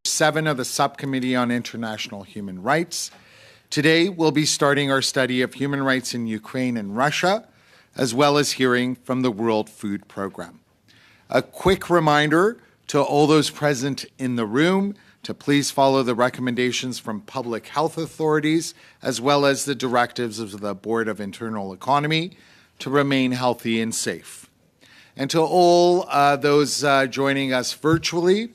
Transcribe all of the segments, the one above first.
7 of the Subcommittee on International Human Rights. Today, we'll be starting our study of human rights in Ukraine and Russia, as well as hearing from the World Food Programme. A quick reminder to all those present in the room to please follow the recommendations from public health authorities, as well as the directives of the Board of Internal Economy to remain healthy and safe. And to all those joining us virtually,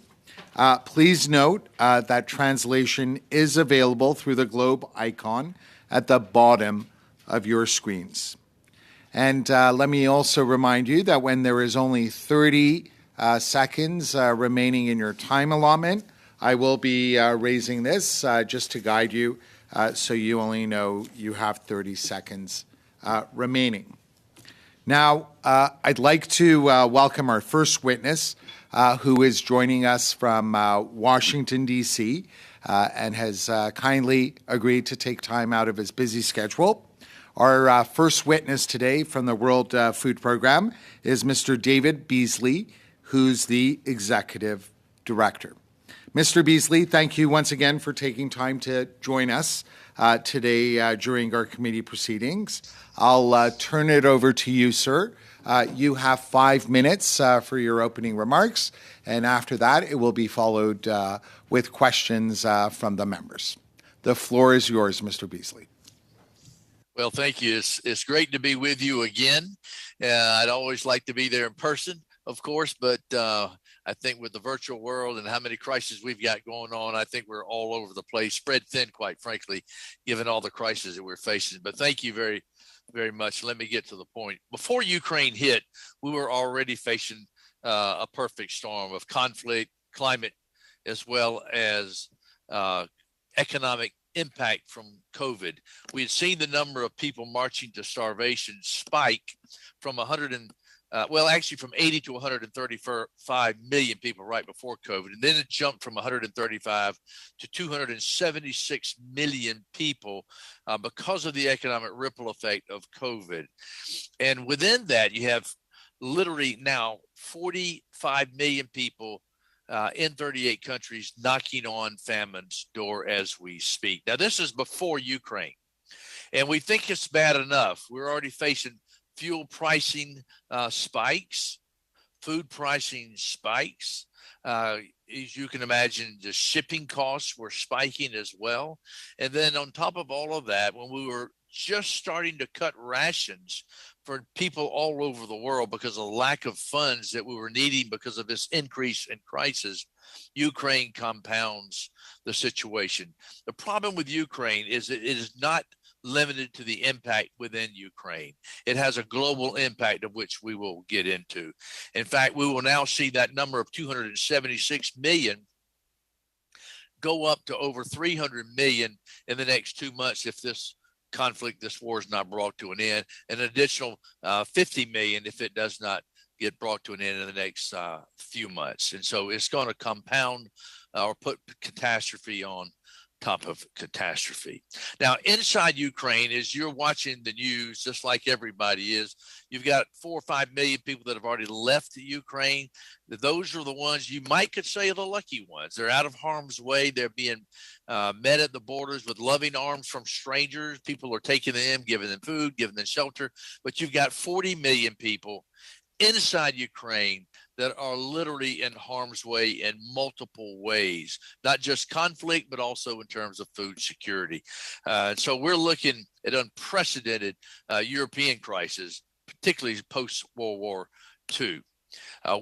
please note that translation is available through the globe icon at the bottom of your screens. And let me also remind you that when there is only 30 seconds remaining in your time allotment, I will be raising this just to guide you so you only know you have 30 seconds remaining. Now, I'd like to welcome our first witness, who is joining us from Washington, D.C., and has kindly agreed to take time out of his busy schedule. Our first witness today from the World Food Programme is Mr. David Beasley, who's the Executive Director. Mr. Beasley, thank you once again for taking time to join us today during our committee proceedings. I'll turn it over to you, sir. You have 5 minutes for your opening remarks, and after that, it will be followed with questions from the members. The floor is yours, Mr. Beasley. Well, thank you. It's great to be with you again. I'd always like to be there in person, of course, but I think with the virtual world and how many crises we've got going on, I think we're all over the place, spread thin, quite frankly, given all the crises that we're facing. But thank you very, very much. Let me get to the point. Before Ukraine hit, we were already facing a perfect storm of conflict, climate, as well as economic impact from COVID. We had seen the number of people marching to starvation spike from from 80 to 135 million people right before COVID. And then it jumped from 135 to 276 million people because of the economic ripple effect of COVID. And within that, you have literally now 45 million people in 38 countries knocking on famine's door as we speak. Now, this is before Ukraine, and we think it's bad enough. We're already facing fuel pricing spikes, food pricing spikes. As you can imagine, the shipping costs were spiking as well. And then on top of all of that, when we were just starting to cut rations for people all over the world because of the lack of funds that we were needing because of this increase in crisis, Ukraine compounds the situation. The problem with Ukraine is that it is not limited to the impact within Ukraine. It has a global impact of which we will get into. In fact, we will now see that number of 276 million go up to over 300 million in the next 2 months if this conflict, this war is not brought to an end, and an additional 50 million if it does not get brought to an end in the next few months. And so it's going to compound or put catastrophe on top of catastrophe. Now, inside Ukraine, as you're watching the news, just like everybody is, you've got 4 or 5 million people that have already left Ukraine. Those are the ones you could say are the lucky ones. They're out of harm's way. They're being met at the borders with loving arms from strangers. People are taking them, giving them food, giving them shelter. But you've got 40 million people inside Ukraine that are literally in harm's way in multiple ways, not just conflict, but also in terms of food security. So we're looking at unprecedented European crisis, particularly post-World War II.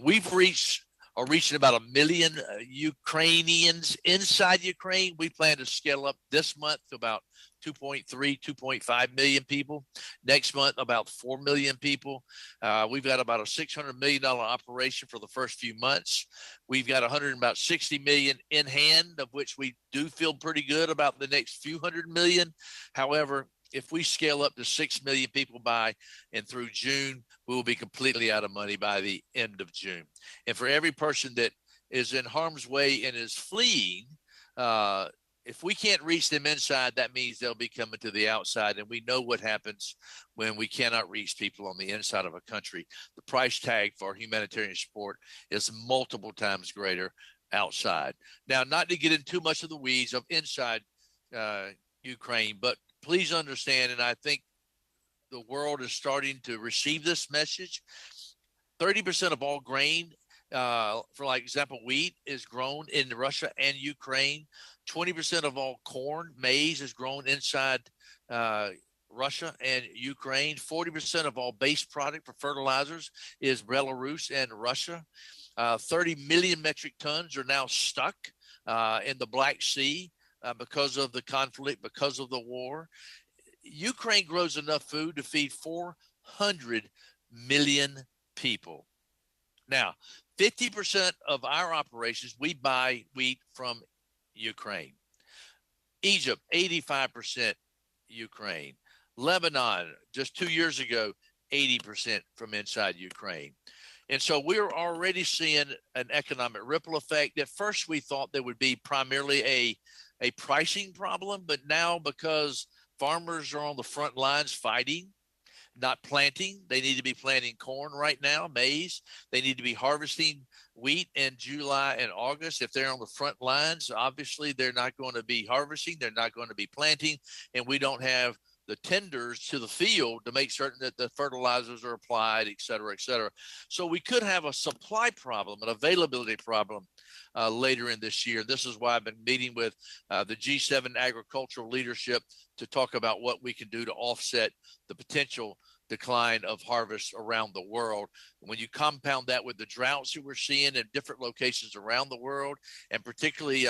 We've reaching about 1 million Ukrainians inside Ukraine. We plan to scale up this month to about 2.3, 2.5 million people. Next month, about 4 million people. We've got about a $600 million operation for the first few months. We've got about 60 million in hand, of which we do feel pretty good about the next few hundred million. However, if we scale up to 6 million people by and through June, we will be completely out of money by the end of June. And for every person that is in harm's way and is fleeing, if we can't reach them inside, that means they'll be coming to the outside. And we know what happens when we cannot reach people on the inside of a country. The price tag for humanitarian support is multiple times greater outside. Now, not to get into too much of the weeds of inside Ukraine, but please understand, and I think the world is starting to receive this message. 30% of all grain, for like example, wheat is grown in Russia and Ukraine. 20% of all corn, maize is grown inside Russia and Ukraine. 40% of all base product for fertilizers is Belarus and Russia. 30 million metric tons are now stuck in the Black Sea because of the conflict, because of the war. Ukraine grows enough food to feed 400 million people. Now, 50% of our operations, we buy wheat from Ukraine. Egypt, 85% Ukraine. Lebanon, just 2 years ago, 80% from inside Ukraine. And so we're already seeing an economic ripple effect. At first, we thought there would be primarily a pricing problem, but now because farmers are on the front lines fighting, not planting. They need to be planting corn right now, maize. They need to be harvesting wheat in July and August. If they're on the front lines, obviously they're not going to be harvesting. They're not going to be planting. And we don't have the tenders to the field to make certain that the fertilizers are applied, et cetera, et cetera. So we could have a supply problem, an availability problem later in this year. This is why I've been meeting with the G7 agricultural leadership to talk about what we can do to offset the potential decline of harvest around the world. When you compound that with the droughts that we're seeing in different locations around the world, and particularly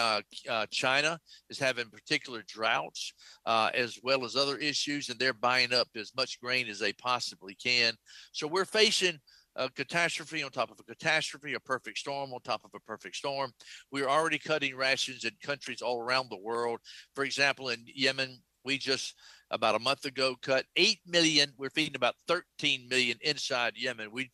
China is having particular droughts as well as other issues, and they're buying up as much grain as they possibly can. So we're facing a catastrophe on top of a catastrophe, a perfect storm on top of a perfect storm. We're already cutting rations in countries all around the world. For example, in Yemen, we just about a month ago cut 8 million. We're feeding about 13 million inside Yemen. We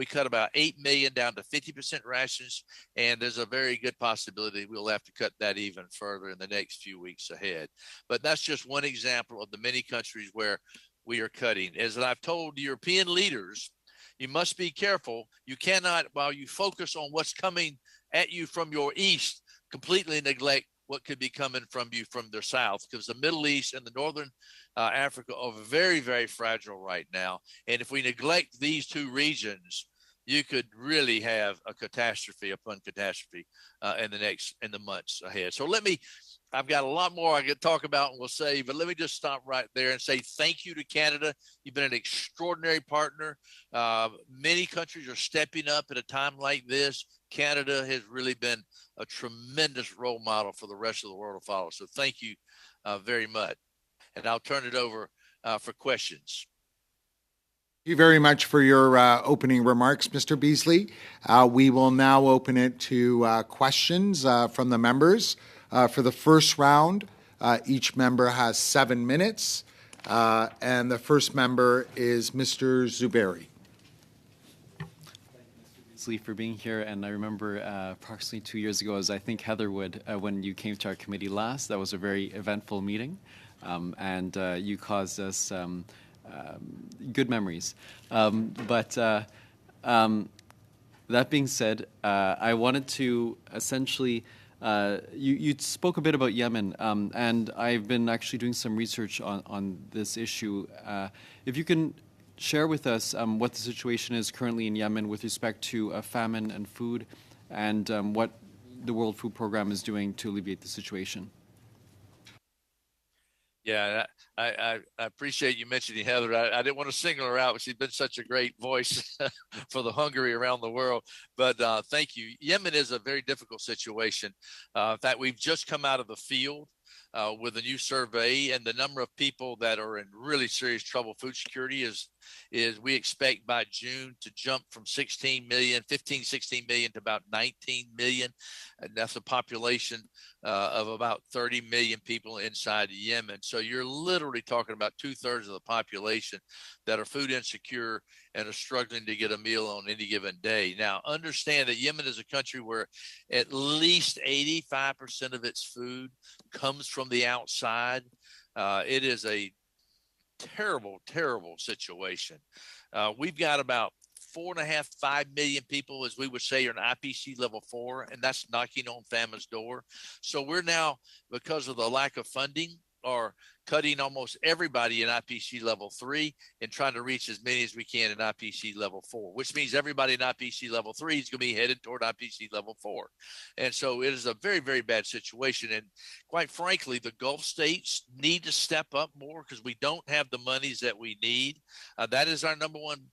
cut about 8 million down to 50% rations. And there's a very good possibility we'll have to cut that even further in the next few weeks ahead. But that's just one example of the many countries where we are cutting. As I've told European leaders, you must be careful. You cannot, while you focus on what's coming at you from your east, completely neglect what could be coming from you from the south, because the Middle East and the northern Africa are very, very fragile right now. And if we neglect these two regions, you could really have a catastrophe upon catastrophe in the months ahead. So I've got a lot more I could talk about and we'll say, but let me just stop right there and say thank you to Canada. You've been an extraordinary partner. Many countries are stepping up at a time like this. Canada has really been a tremendous role model for the rest of the world to follow. So thank you very much. And I'll turn it over for questions. Thank you very much for your opening remarks, Mr. Beasley. We will now open it to questions from the members. For the first round, each member has 7 minutes, and the first member is Mr. Zuberi. For being here, and I remember approximately 2 years ago, as I think Heather would, when you came to our committee last, that was a very eventful meeting, and you caused us good memories. But that being said, I wanted to essentially, you spoke a bit about Yemen, and I've been actually doing some research on this issue. If you can share with us what the situation is currently in Yemen with respect to famine and food, and what the World Food Program is doing to alleviate the situation. Yeah, I appreciate you mentioning Heather. I didn't want to single her out, but she's been such a great voice for the hungry around the world. But thank you. Yemen is a very difficult situation. In fact, we've just come out of the field with a new survey, and the number of people that are in really serious trouble food security is we expect by June to jump from 16 million to about 19 million. And that's a population of about 30 million people inside Yemen. So you're literally talking about 2/3 of the population that are food insecure and are struggling to get a meal on any given day. Now, understand that Yemen is a country where at least 85% of its food comes from the outside. It is a terrible, terrible situation. We've got about 4.5, 5 million people, as we would say, are in IPC level 4, and that's knocking on famine's door. So we're now, because of the lack of funding, are cutting almost everybody in IPC level 3 and trying to reach as many as we can in IPC level 4, which means everybody in IPC level 3 is going to be headed toward IPC level 4. And so it is a very, very bad situation. And quite frankly, the Gulf states need to step up more because we don't have the monies that we need. That is our number one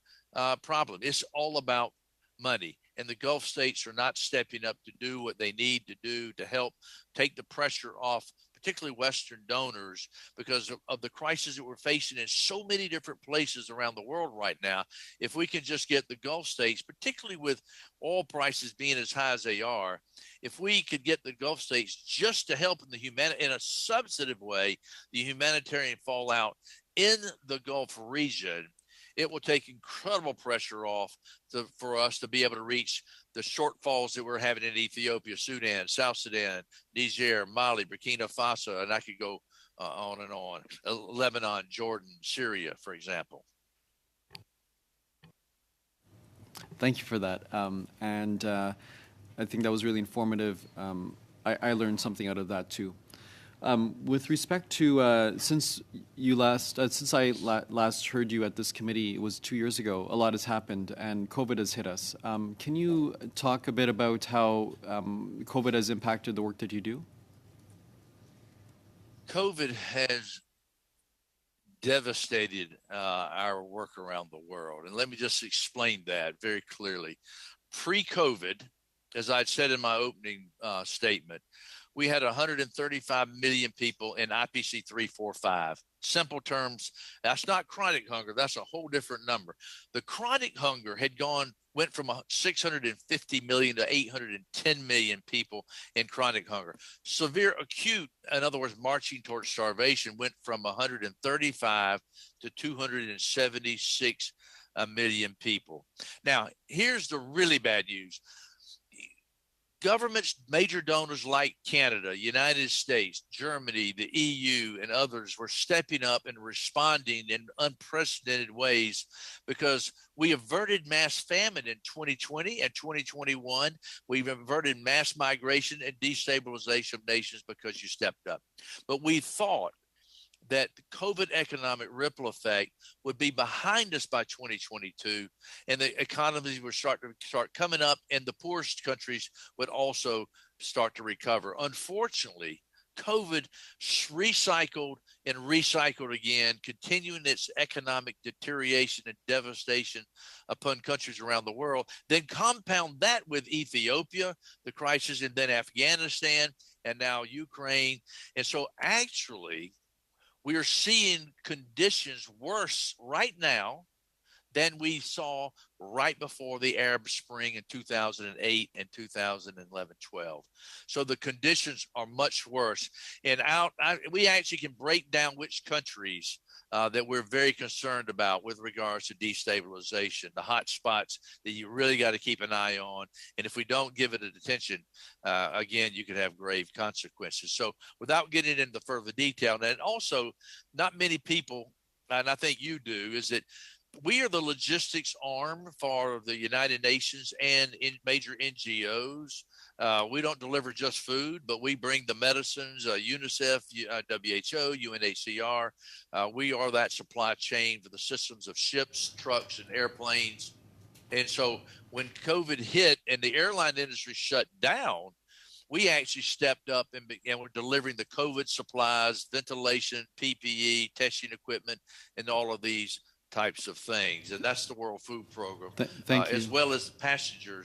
problem. It's all about money. And the Gulf states are not stepping up to do what they need to do to help take the pressure off, particularly Western donors, because of the crisis that we're facing in so many different places around the world right now. If we can just get the Gulf states, particularly with oil prices being as high as they are, if we could get the Gulf states just to help in a substantive way, the humanitarian fallout in the Gulf region, it will take incredible pressure off for us to be able to reach the shortfalls that we're having in Ethiopia, Sudan, South Sudan, Niger, Mali, Burkina Faso, and I could go on and on. Lebanon, Jordan, Syria, for example. Thank you for that. I think that was really informative. I learned something out of that too. With respect to since I last heard you at this committee, it was 2 years ago. A lot has happened, and COVID has hit us. Can you talk a bit about how COVID has impacted the work that you do? COVID has devastated our work around the world, and let me just explain that very clearly. Pre-COVID, as I said in my opening statement, we had 135 million people in IPC 3, 4, 5. Simple terms, that's not chronic hunger. That's a whole different number. The chronic hunger went from 650 million to 810 million people in chronic hunger. Severe acute, in other words, marching towards starvation, went from 135 to 276 million people. Now, here's the really bad news. Governments, major donors like Canada, United States, Germany, the EU, and others were stepping up and responding in unprecedented ways because we averted mass famine in 2020 and 2021. We've averted mass migration and destabilization of nations because you stepped up. But we thought that the COVID economic ripple effect would be behind us by 2022, and the economies would start coming up, and the poorest countries would also start to recover. Unfortunately, COVID recycled and recycled again, continuing its economic deterioration and devastation upon countries around the world. Then compound that with Ethiopia, the crisis, and then Afghanistan, and now Ukraine. And so actually, we are seeing conditions worse right now than we saw right before the Arab Spring in 2008 and 2011-12. So the conditions are much worse. And we actually can break down which countries that we're very concerned about with regards to destabilization, the hot spots that you really got to keep an eye on. And if we don't give it attention, again, you could have grave consequences. So without getting into further detail, and also not many people, and I think you do, is that we are the logistics arm for the United Nations and in major NGOs. We don't deliver just food, but we bring the medicines, UNICEF, WHO, UNHCR. We are that supply chain for the systems of ships, trucks, and airplanes. And so when COVID hit and the airline industry shut down, we actually stepped up and we're delivering the COVID supplies, ventilation, PPE, testing equipment, and all of these types of things. And that's the World Food Program, Thank you. as well as passenger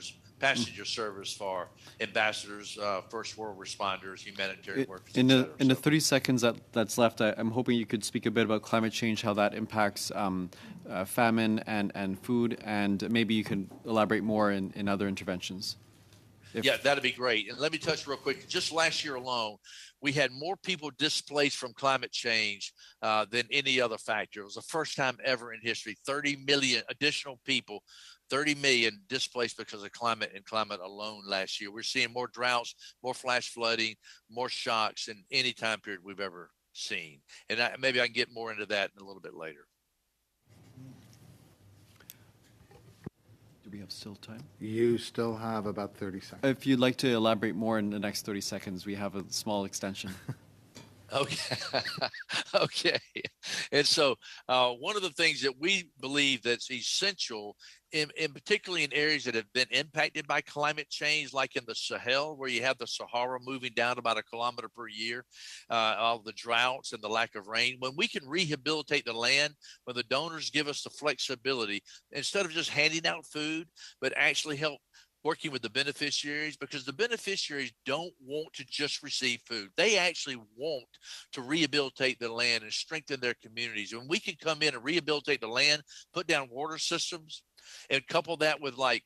service for ambassadors, first world responders, humanitarian workers. In the 30 seconds that's left, I'm hoping you could speak a bit about climate change, how that impacts famine and food, and maybe you can elaborate more in other interventions. Yeah, that'd be great. And let me touch real quick. Just last year alone, we had more people displaced from climate change than any other factor. It was the first time ever in history, 30 million additional people, 30 million displaced because of climate and climate alone last year. We're seeing more droughts, more flash flooding, more shocks than any time period we've ever seen. And maybe I can get more into that in a little bit later. Do we have still time? You still have about 30 seconds. If you'd like to elaborate more in the next 30 seconds, we have a small extension. Okay. Okay. And so one of the things that we believe that's essential in particularly in areas that have been impacted by climate change, like in the Sahel, where you have the Sahara moving down about 1 kilometer per year, all the droughts and the lack of rain, when we can rehabilitate the land, when the donors give us the flexibility, instead of just handing out food, but actually help working with the beneficiaries, because the beneficiaries don't want to just receive food. They actually want to rehabilitate the land and strengthen their communities. When we can come in and rehabilitate the land, put down water systems, and couple that with like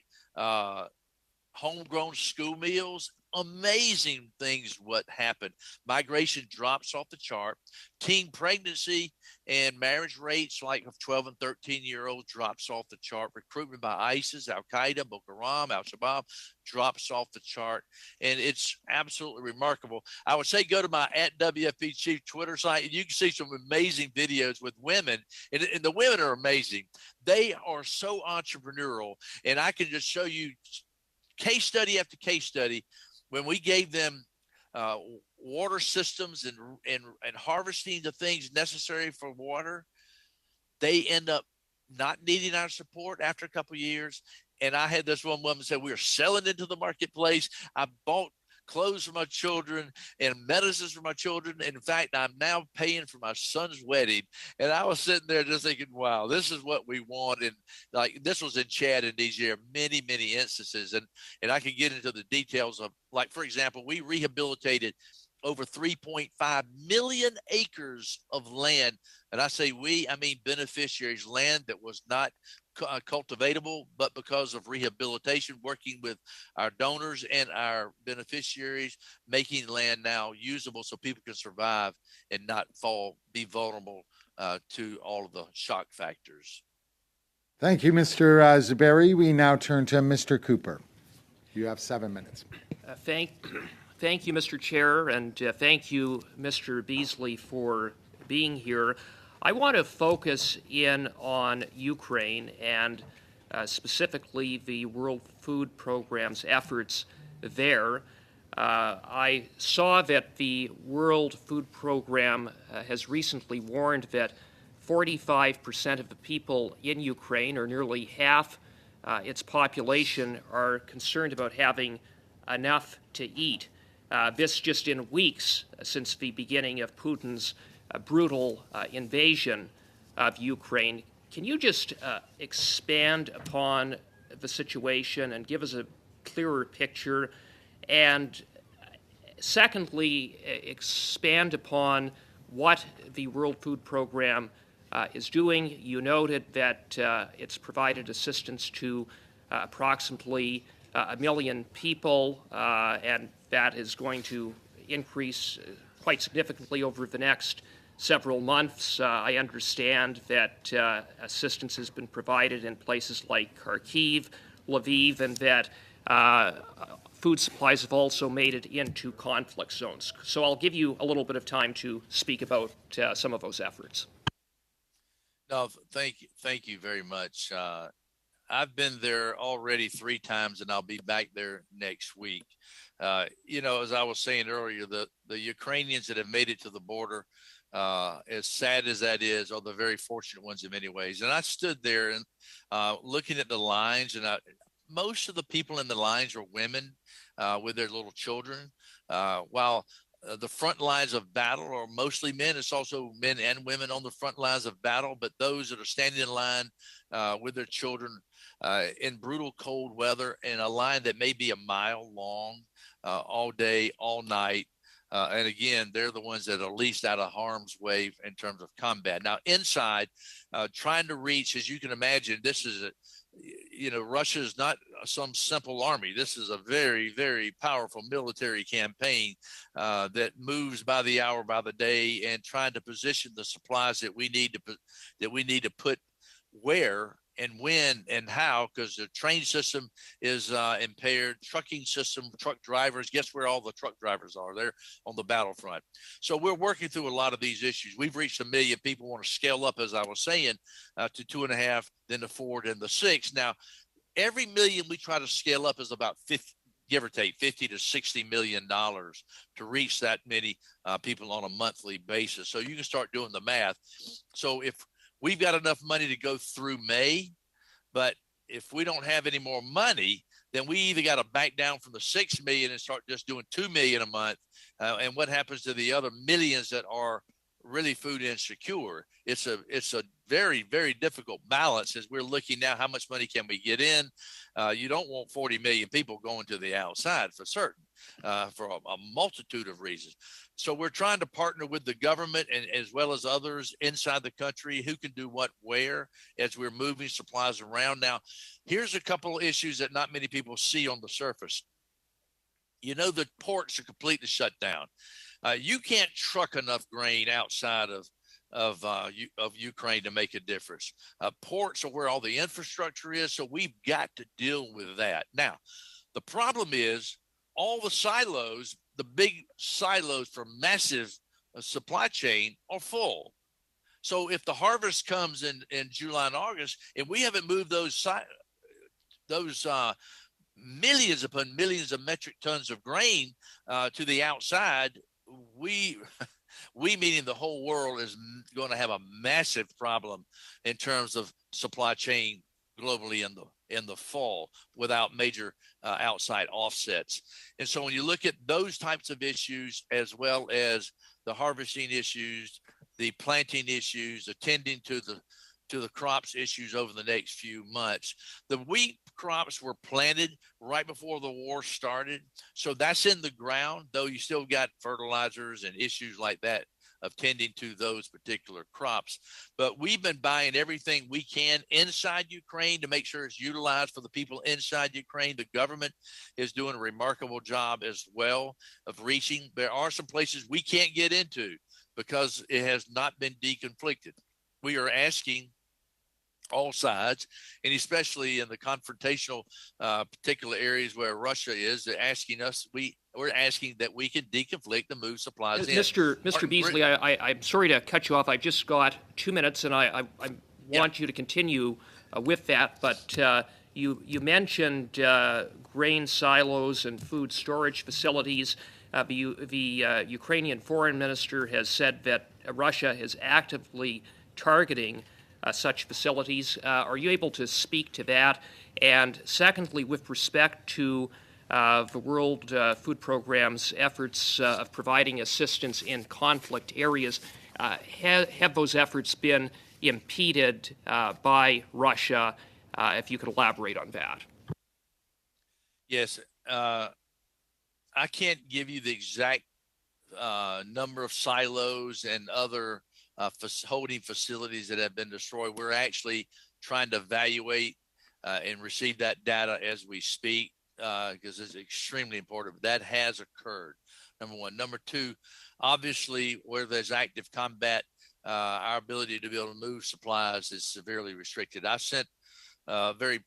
homegrown school meals, amazing things what happened. Migration drops off the chart. Teen pregnancy and marriage rates like of 12 and 13-year-olds drops off the chart. Recruitment by ISIS, Al-Qaeda, Boko Haram, Al-Shabaab drops off the chart. And it's absolutely remarkable. I would say go to my @WFP Chief Twitter site, and you can see some amazing videos with women. And the women are amazing. They are so entrepreneurial. And I can just show you case study after case study. When we gave them water systems and harvesting the things necessary for water, they end up not needing our support after a couple of years. And I had this one woman say, we are selling into the marketplace. I bought clothes for my children and medicines for my children. And in fact, I'm now paying for my son's wedding. And I was sitting there just thinking, wow, this is what we want. And like, this was in Chad and Niger, many, many instances. And I can get into the details of, like, for example, we rehabilitated over 3.5 million acres of land. And I say we, I mean beneficiaries, land that was not cultivatable, but because of rehabilitation, working with our donors and our beneficiaries, making land now usable so people can survive and not be vulnerable to all of the shock factors. Thank you, Mr. Zuberi. We now turn to Mr. Cooper. You have 7 minutes. Thank you, Mr. Chair, and thank you, Mr. Beasley, for being here. I want to focus in on Ukraine and specifically the World Food Program's efforts there. I saw that the World Food Program has recently warned that 45% of the people in Ukraine, or nearly half its population, are concerned about having enough to eat. This just in weeks since the beginning of Putin's brutal invasion of Ukraine. Can you just expand upon the situation and give us a clearer picture? And secondly, expand upon what the World Food Program is doing. You noted that it's provided assistance to approximately 1 million people, and that is going to increase quite significantly over the next several months. I understand that assistance has been provided in places like Kharkiv, Lviv, and that food supplies have also made it into conflict zones. So I'll give you a little bit of time to speak about some of those efforts. No, thank you very much. I've been there already 3 times, and I'll be back there next week. As I was saying earlier, the Ukrainians that have made it to the border, as sad as that is, are the very fortunate ones in many ways. And I stood there and looking at the lines, and most of the people in the lines are women with their little children, while the front lines of battle are mostly men. It's also men and women on the front lines of battle, but those that are standing in line with their children in brutal cold weather, in a line that may be a mile long, all day, all night. And again, they're the ones that are least out of harm's way in terms of combat. Now, inside, trying to reach, as you can imagine, this is Russia is not some simple army. This is a very, very powerful military campaign that moves by the hour, by the day, and trying to position the supplies that we need to put where and when and how, because the train system is impaired, trucking system, truck drivers, guess where all the truck drivers are? They're on the battlefront. So we're working through a lot of these issues. We've reached 1 million people, want to scale up, as I was saying, to 2.5, then to 4, then to 6. Now, every million we try to scale up is about 50, give or take $50 to $60 million to reach that many people on a monthly basis. So you can start doing the math. So if we've got enough money to go through May, but if we don't have any more money, then we either got to back down from the 6 million and start just doing 2 million a month. And what happens to the other millions that are really food insecure? It's a very, very difficult balance as we're looking now. How much money can we get in? You don't want 40 million people going to the outside for certain, for a multitude of reasons. So we're trying to partner with the government and as well as others inside the country who can do what where as we're moving supplies around. Now, here's a couple of issues that not many people see on the surface. You know, the ports are completely shut down. You can't truck enough grain outside of Ukraine to make a difference. Ports are where all the infrastructure is, so we've got to deal with that. Now, the problem is all the silos, the big silos for massive supply chain are full. So if the harvest comes in July and August, and we haven't moved those millions upon millions of metric tons of grain to the outside, we meaning the whole world is going to have a massive problem in terms of supply chain globally in the fall without major outside offsets. And so when you look at those types of issues, as well as the harvesting issues, the planting issues, attending to the crops issues over the next few months. The wheat crops were planted right before the war started. So that's in the ground, though you still got fertilizers and issues like that of tending to those particular crops. But we've been buying everything we can inside Ukraine to make sure it's utilized for the people inside Ukraine. The government is doing a remarkable job as well of reaching. There are some places we can't get into because it has not been deconflicted. We are asking all sides, and especially in the confrontational particular areas where Russia is, they're asking us, we're asking that we can deconflict and move supplies in. Mr. Beasley, I'm sorry to cut you off. I've just got 2 minutes, and I want you to continue with that. But you mentioned grain silos and food storage facilities. The Ukrainian foreign minister has said that Russia is actively targeting such facilities. Are you able to speak to that? And secondly, with respect to the World Food Programme's efforts of providing assistance in conflict areas, have those efforts been impeded by Russia? If you could elaborate on that. Yes. I can't give you the exact number of silos and other holding facilities that have been destroyed. We're actually trying to evaluate and receive that data as we speak because it's extremely important. That has occurred, number one. Number two, obviously, where there's active combat, our ability to be able to move supplies is severely restricted. I sent a very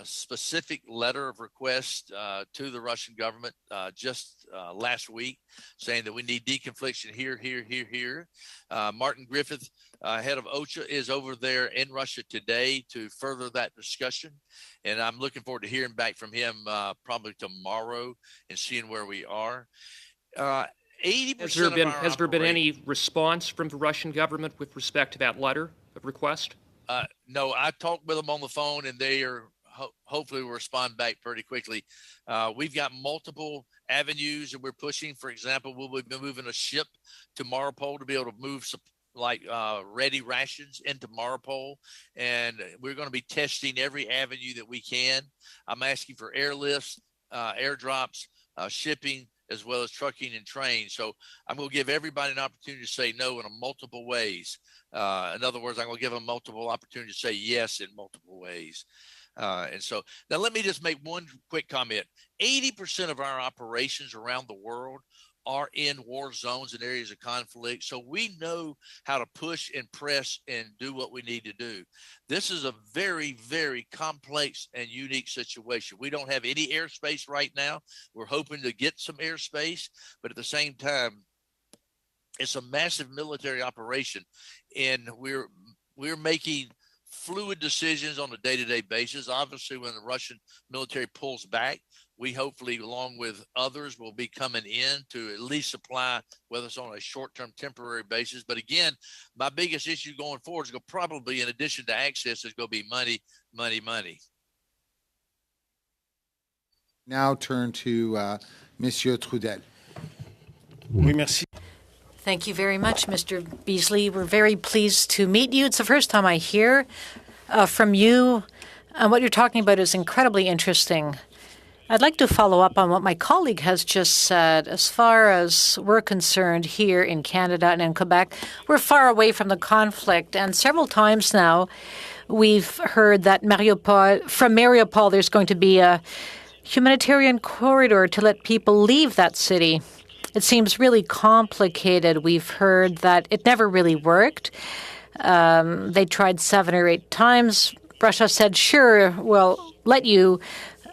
specific letter of request to the Russian government just last week saying that we need deconfliction here. Martin Griffith, head of OCHA, is over there in Russia today to further that discussion. And I'm looking forward to hearing back from him probably tomorrow and seeing where we are. 80% Has there been any response from the Russian government with respect to that letter of request? No, I talked with them on the phone, and they are hopefully will respond back pretty quickly. We've got multiple avenues that we're pushing. For example, we'll be moving a ship to Mariupol to be able to move ready rations into Mariupol, and we're going to be testing every avenue that we can. I'm asking for airlifts, airdrops, shipping, as well as trucking and trains. So I'm going to give everybody an opportunity to say no in multiple ways. In other words, I'm going to give them multiple opportunities to say yes in multiple ways. And so now let me just make one quick comment. 80% of our operations around the world are in war zones and areas of conflict. So we know how to push and press and do what we need to do. This is a very, very complex and unique situation. We don't have any airspace right now. We're hoping to get some airspace, but at the same time, it's a massive military operation, and we're making fluid decisions on a day-to-day basis. Obviously, when the Russian military pulls back, we hopefully, along with others, will be coming in to at least supply, whether it's on a short-term temporary basis. But again, my biggest issue going forward is going to probably, in addition to access, is going to be money, money, money. Now turn to Monsieur Trudel. Oui, merci. Thank you very much, Mr. Beasley. We're very pleased to meet you. It's the first time I hear from you. What you're talking about is incredibly interesting. I'd like to follow up on what my colleague has just said. As far as we're concerned here in Canada and in Quebec, we're far away from the conflict. And several times now, we've heard that from Mariupol, there's going to be a humanitarian corridor to let people leave that city. It seems really complicated. We've heard that it never really worked. They tried 7 or 8 times. Russia said, sure, we'll let you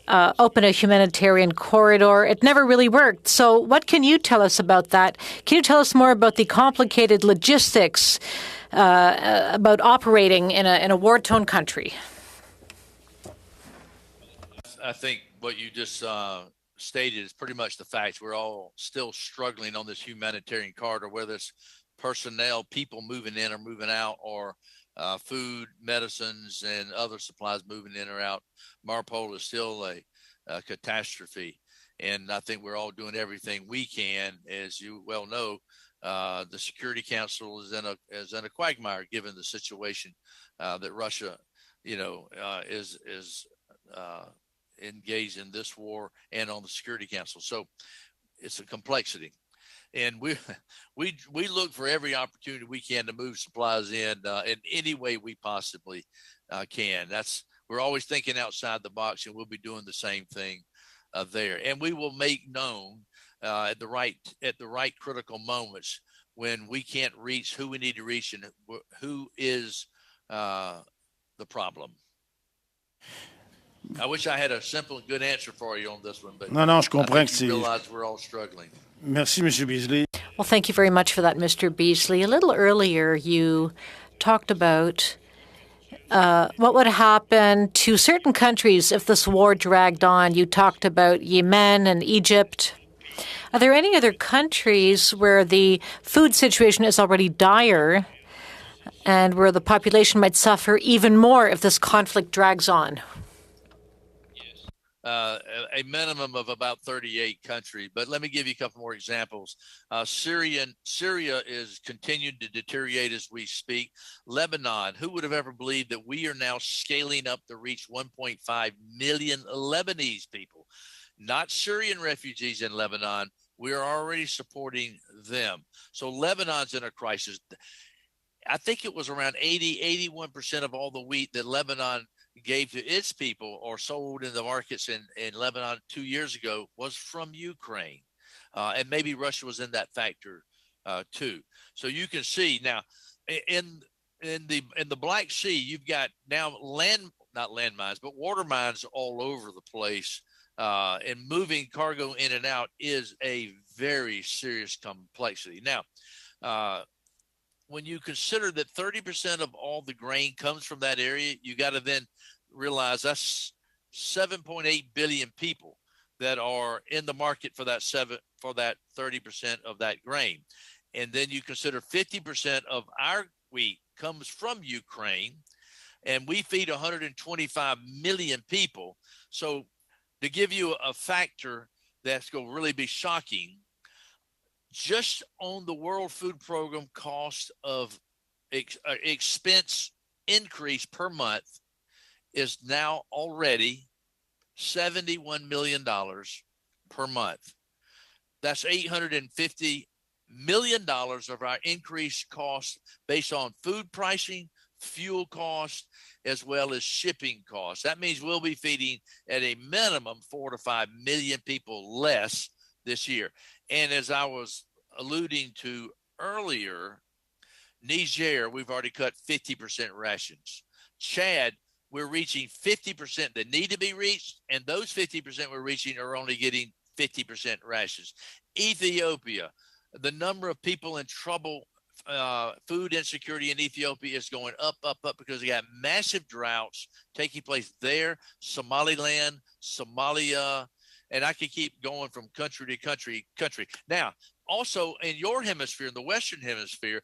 open a humanitarian corridor. It never really worked. So what can you tell us about that? Can you tell us more about the complicated logistics about operating in a war-torn country? I think what you just stated is pretty much the facts. We're all still struggling on this humanitarian corridor, whether it's personnel, people moving in or moving out, or food, medicines, and other supplies moving in or out. Mariupol is still a catastrophe. And I think we're all doing everything we can. As you well know, the Security Council is in a quagmire given the situation that Russia, is engaged in this war and on the Security Council. So it's a complexity. And we look for every opportunity we can to move supplies in any way we possibly can. We're always thinking outside the box, and we'll be doing the same thing there. And we will make known at the right critical moments when we can't reach who we need to reach and who is the problem. I wish I had a simple and good answer for you on this one, but Non, je comprends que you realize we're all struggling. Merci, Monsieur Beasley. Well, thank you very much for that, Mr. Beasley. A little earlier, you talked about what would happen to certain countries if this war dragged on. You talked about Yemen and Egypt. Are there any other countries where the food situation is already dire and where the population might suffer even more if this conflict drags on? A minimum of about 38 countries. But let me give you a couple more examples. Syria is continuing to deteriorate as we speak. Lebanon, who would have ever believed that we are now scaling up to reach 1.5 million Lebanese people, not Syrian refugees in Lebanon. We are already supporting them. So Lebanon's in a crisis. I think it was around 81% of all the wheat that Lebanon gave to its people or sold in the markets in Lebanon 2 years ago was from Ukraine. And maybe Russia was in that factor too. So you can see now in the Black Sea, you've got now not landmines, but water mines all over the place. And moving cargo in and out is a very serious complexity. Now, when you consider that 30% of all the grain comes from that area, you got to then realize that's 7.8 billion people that are in the market for that 30% of that grain. And then you consider 50% of our wheat comes from Ukraine, and we feed 125 million people. So to give you a factor that's going to really be shocking, just on the World Food Program cost of expense increase per month is now already $71 million per month. That's $850 million of our increased costs based on food pricing, fuel costs, as well as shipping costs. That means we'll be feeding at a minimum 4 to 5 million people less this year. And as I was alluding to earlier, Niger, we've already cut 50% rations. Chad, we're reaching 50% that need to be reached, and those 50% we're reaching are only getting 50% rations. Ethiopia, the number of people in trouble food insecurity in Ethiopia is going up, up, up because they got massive droughts taking place there, Somaliland, Somalia, and I can keep going from country to country. Now, also in your hemisphere, in the Western hemisphere,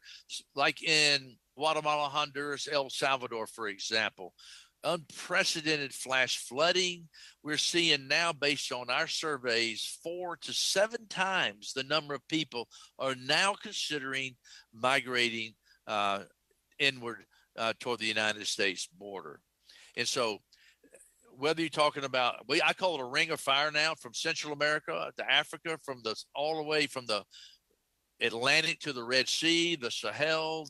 like in Guatemala, Honduras, El Salvador, for example, unprecedented flash flooding. We're seeing now, based on our surveys, 4 to 7 times the number of people are now considering migrating inward toward the United States border. And so whether you're talking about, I call it a ring of fire now, from Central America to Africa, all the way from the Atlantic to the Red Sea, the Sahel,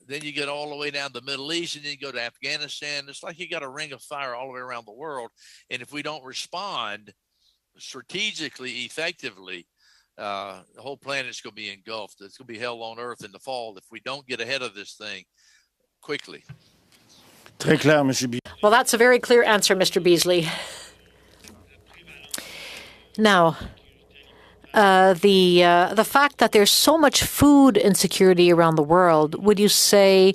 then you get all the way down to the Middle East, and then you go to Afghanistan. It's like you got a ring of fire all the way around the world. And if we don't respond strategically, effectively, the whole planet's going to be engulfed. It's going to be hell on earth in the fall if we don't get ahead of this thing quickly. Très clair, Monsieur Beasley. Well, that's a very clear answer, Mr. Beasley. Now, the fact that there's so much food insecurity around the world, would you say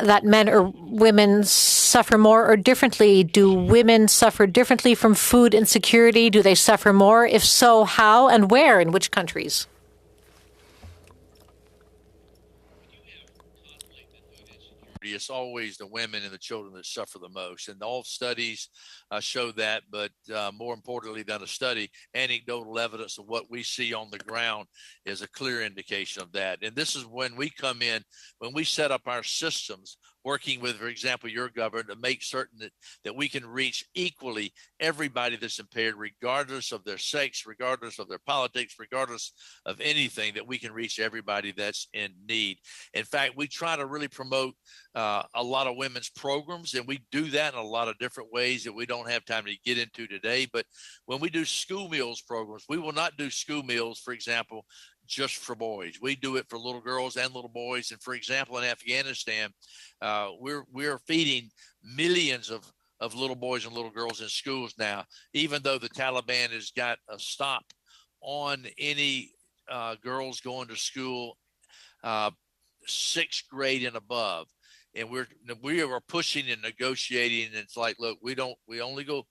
that men or women suffer more or differently? Do women suffer differently from food insecurity? Do they suffer more? If so, how and where, in which countries? It's always the women and the children that suffer the most. And all studies show that, but more importantly than a study, anecdotal evidence of what we see on the ground is a clear indication of that. And this is when we come in, when we set up our systems, working with, for example, your government, to make certain that we can reach equally everybody that's impaired, regardless of their sex, regardless of their politics, regardless of anything, that we can reach everybody that's in need. In fact, we try to really promote a lot of women's programs, and we do that in a lot of different ways that we don't have time to get into today. But when we do school meals programs, we will not do school meals, for example, just for boys. We do it for little girls and little boys. And for example, in Afghanistan, we're feeding millions of little boys and little girls in schools now, even though the Taliban has got a stop on any girls going to school 6th grade and above. And we are pushing and negotiating. And it's like, look, we only go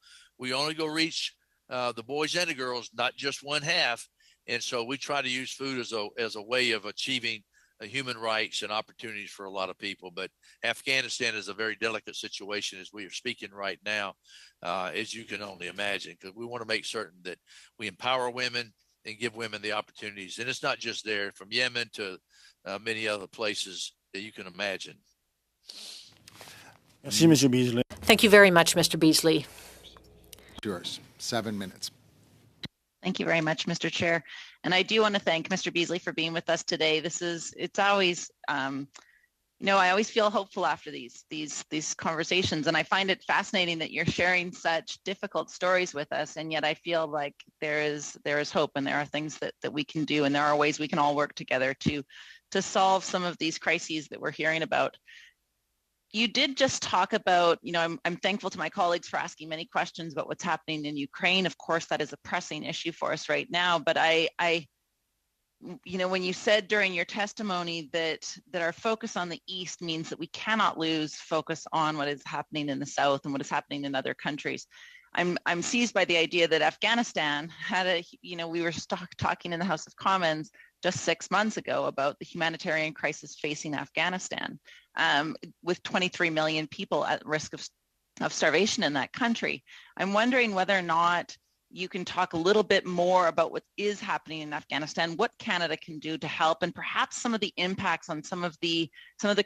reach the boys and the girls, not just one half. And so we try to use food as a way of achieving human rights and opportunities for a lot of people. But Afghanistan is a very delicate situation as we are speaking right now, as you can only imagine, because we want to make certain that we empower women and give women the opportunities. And it's not just there, from Yemen to many other places that you can imagine. Merci, Monsieur Beasley. Thank you very much, Mr. Beasley. Yours, 7 minutes. Thank you very much, Mr. Chair. And I do want to thank Mr. Beasley for being with us today. It's always, I always feel hopeful after these conversations. And I find it fascinating that you're sharing such difficult stories with us. And yet I feel like there is hope, and there are things that we can do. And there are ways we can all work together to solve some of these crises that we're hearing about. You did just talk about, I'm thankful to my colleagues for asking many questions about what's happening in Ukraine. Of course, that is a pressing issue for us right now. But when you said during your testimony that our focus on the East means that we cannot lose focus on what is happening in the South and what is happening in other countries, I'm seized by the idea that Afghanistan had we were talking in the House of Commons just 6 months ago about the humanitarian crisis facing Afghanistan, with 23 million people at risk of starvation in that country. I'm wondering whether or not you can talk a little bit more about what is happening in Afghanistan, what Canada can do to help, and perhaps some of the impacts on some of the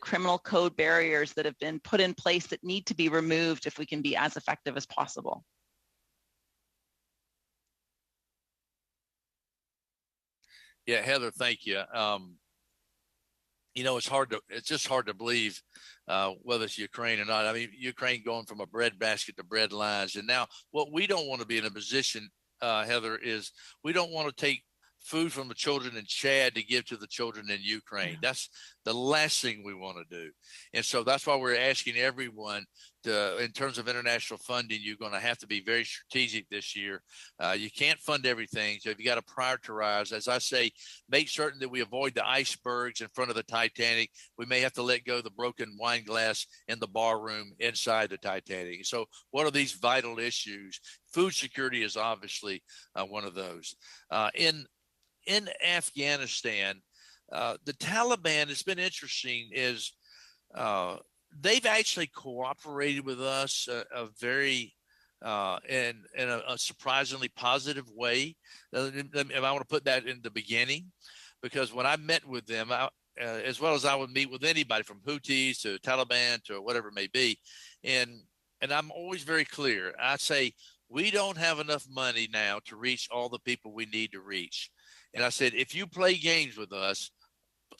criminal code barriers that have been put in place that need to be removed if we can be as effective as possible. Yeah, Heather, thank you. It's just hard to believe whether it's Ukraine or not. I mean, Ukraine going from a breadbasket to bread lines. And now what we don't want to be in a position, Heather, is we don't want to take food from the children in Chad to give to the children in Ukraine. That's the last thing we want to do. And so that's why we're asking everyone to, in terms of international funding, you're going to have to be very strategic this year. You can't fund everything. So you got to prioritize. As I say, make certain that we avoid the icebergs in front of the Titanic. We may have to let go of the broken wine glass in the bar room inside the Titanic. So what are these vital issues? Food security is obviously one of those. In Afghanistan, the Taliban, has been interesting, is they've actually cooperated with us a very in a surprisingly positive way. I want to put that in the beginning, because when I met with them, as well as I would meet with anybody from Houthis to Taliban to whatever it may be, and I'm always very clear. I say, we don't have enough money now to reach all the people we need to reach. And I said, if you play games with us,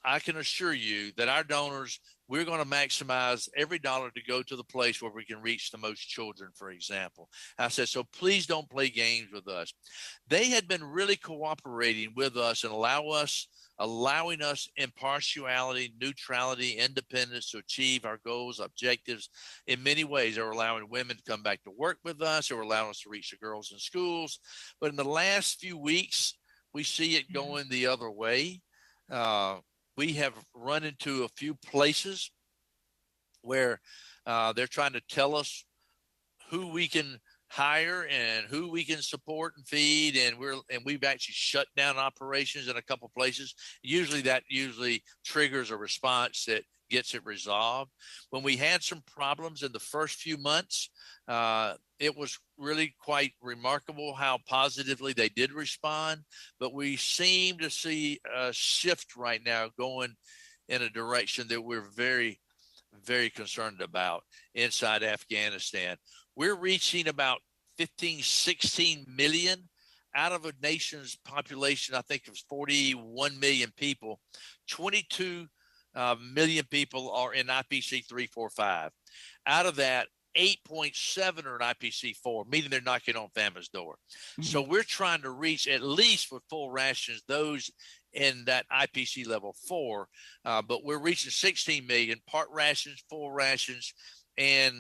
I can assure you that our donors, we're going to maximize every dollar to go to the place where we can reach the most children, for example. I said, so please don't play games with us. They had been really cooperating with us and allowing us impartiality, neutrality, independence to achieve our goals, objectives. In many ways, they were allowing women to come back to work with us. They were allowing us to reach the girls in schools. But in the last few weeks, we see it going the other way. We have run into a few places where they're trying to tell us who we can hire and who we can support and feed, and we've actually shut down operations in a couple places. That usually triggers a response that gets it resolved. When we had some problems in the first few months, it was really quite remarkable how positively they did respond. But we seem to see a shift right now going in a direction that we're very, very concerned about inside Afghanistan. We're reaching about 15, 16 million out of a nation's population, I think it was 41 million people. 22 million people are in IPC 345. Out of that, 8.7 are in IPC 4, meaning they're knocking on famine's door. Mm-hmm. So we're trying to reach, at least with full rations, those in that IPC level 4, but we're reaching 16 million, part rations, full rations. And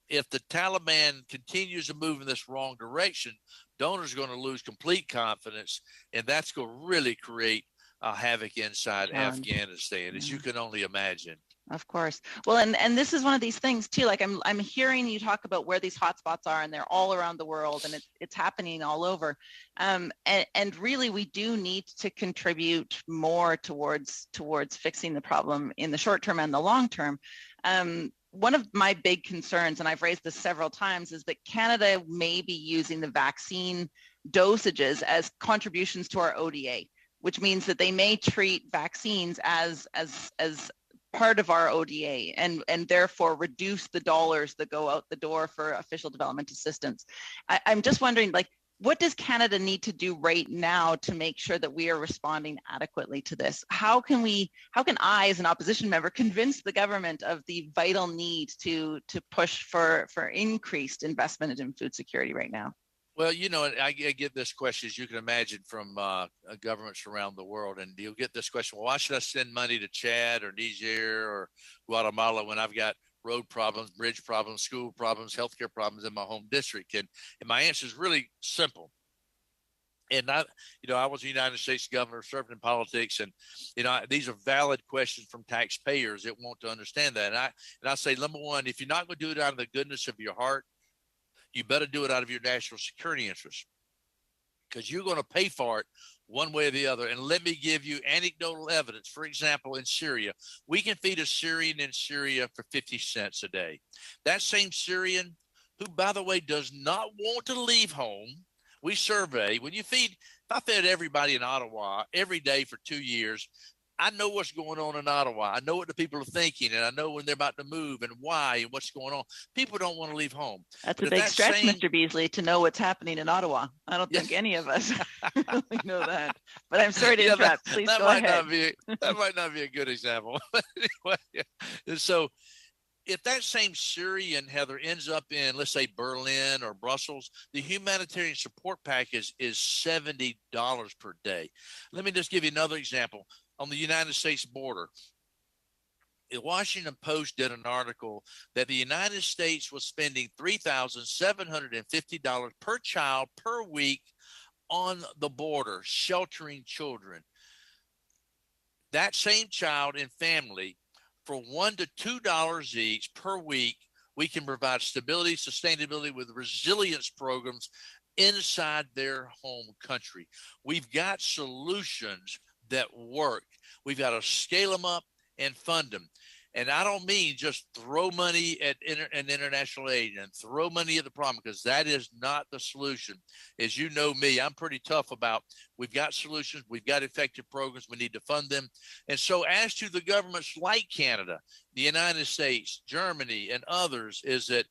if the Taliban continues to move in this wrong direction, donors are going to lose complete confidence, and that's going to really create havoc inside Afghanistan, as you can only imagine. Of course. Well, and this is one of these things too. Like I'm hearing you talk about where these hotspots are, and they're all around the world, and it's happening all over. And really, we do need to contribute more towards fixing the problem in the short term and the long term. One of my big concerns, and I've raised this several times, is that Canada may be using the vaccine dosages as contributions to our ODA, which means that they may treat vaccines as part of our ODA and therefore reduce the dollars that go out the door for official development assistance. I'm just wondering, like, what does Canada need to do right now to make sure that we are responding adequately to this? How can I, as an opposition member, convince the government of the vital need to push for increased investment in food security right now? Well, I get this question, as you can imagine, from governments around the world, and you'll get this question, well, why should I send money to Chad or Niger or Guatemala when I've got road problems, bridge problems, school problems, healthcare problems in my home district? And my answer is really simple. And I was a United States governor, served in politics, and these are valid questions from taxpayers that want to understand that. And I say, number one, if you're not going to do it out of the goodness of your heart, you better do it out of your national security interests, because you're going to pay for it one way or the other. And let me give you anecdotal evidence. For example, in Syria, we can feed a Syrian in Syria for 50 cents a day. That same Syrian, who, by the way, does not want to leave home, we survey. If I fed everybody in Ottawa every day for 2 years, I know what's going on in Ottawa. I know what the people are thinking, and I know when they're about to move and why and what's going on. People don't want to leave home. That's a big stretch, Mr. Beasley, to know what's happening in Ottawa. I don't think any of us really know that. But I'm sorry to interrupt. Please go ahead. That might not be a good example. But anyway, so if that same Syrian, Heather, ends up in, let's say, Berlin or Brussels, the humanitarian support package is $70 per day. Let me just give you another example. On the United States border, the Washington Post did an article that the United States was spending $3,750 per child per week on the border, sheltering children. That same child and family, for $1 to $2 each per week, we can provide stability, sustainability with resilience programs inside their home country. We've got solutions that work. We've got to scale them up and fund them. And I don't mean just throw money at international aid and throw money at the problem, because that is not the solution. As you know me, I'm pretty tough about, we've got solutions, we've got effective programs, we need to fund them. And so as to the governments like Canada, the United States, Germany, and others, is that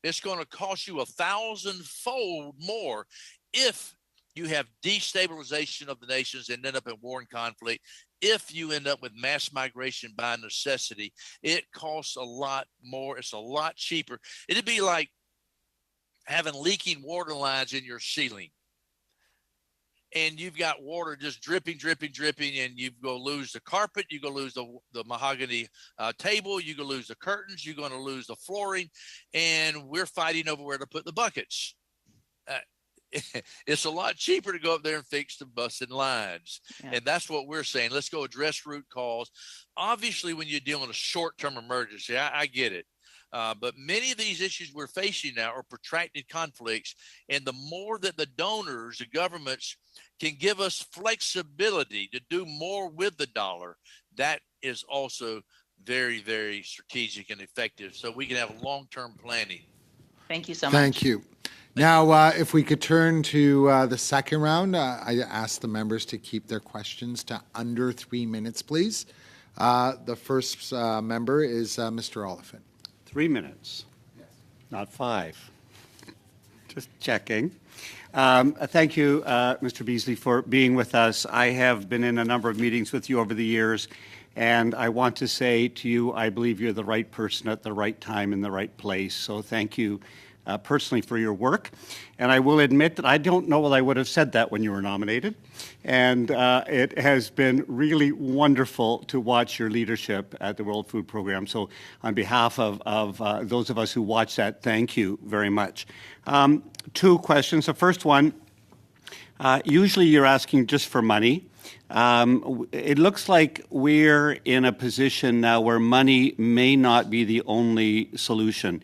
it's going to cost you 1,000-fold more if you have destabilization of the nations and end up in war and conflict. If you end up with mass migration by necessity, it costs a lot more. It's a lot cheaper. It'd be like having leaking water lines in your ceiling, and you've got water just dripping, and you go lose the carpet, you go lose the mahogany table, you go lose the curtains, you're going to lose the flooring, and we're fighting over where to put the buckets. It's a lot cheaper to go up there and fix the busted lines. Yeah. And that's what we're saying. Let's go address root cause. Obviously, when you're dealing with a short-term emergency, I get it. But many of these issues we're facing now are protracted conflicts. And the more that the donors, the governments, can give us flexibility to do more with the dollar, that is also very, very strategic and effective. So we can have long-term planning. Thank you so much. Thank you. Now, if we could turn to the second round, I ask the members to keep their questions to under 3 minutes, please. The first member is Mr. Oliphant. 3 minutes, yes. Not 5. Just checking. Thank you, Mr. Beasley, for being with us. I have been in a number of meetings with you over the years, and I want to say to you, I believe you're the right person at the right time in the right place. So thank you personally for your work. And I will admit that I don't know what I would have said that when you were nominated. And it has been really wonderful to watch your leadership at the World Food Program. So on behalf of those of us who watch that, thank you very much. 2 questions. The first one, usually you're asking just for money. It looks like we're in a position now where money may not be the only solution.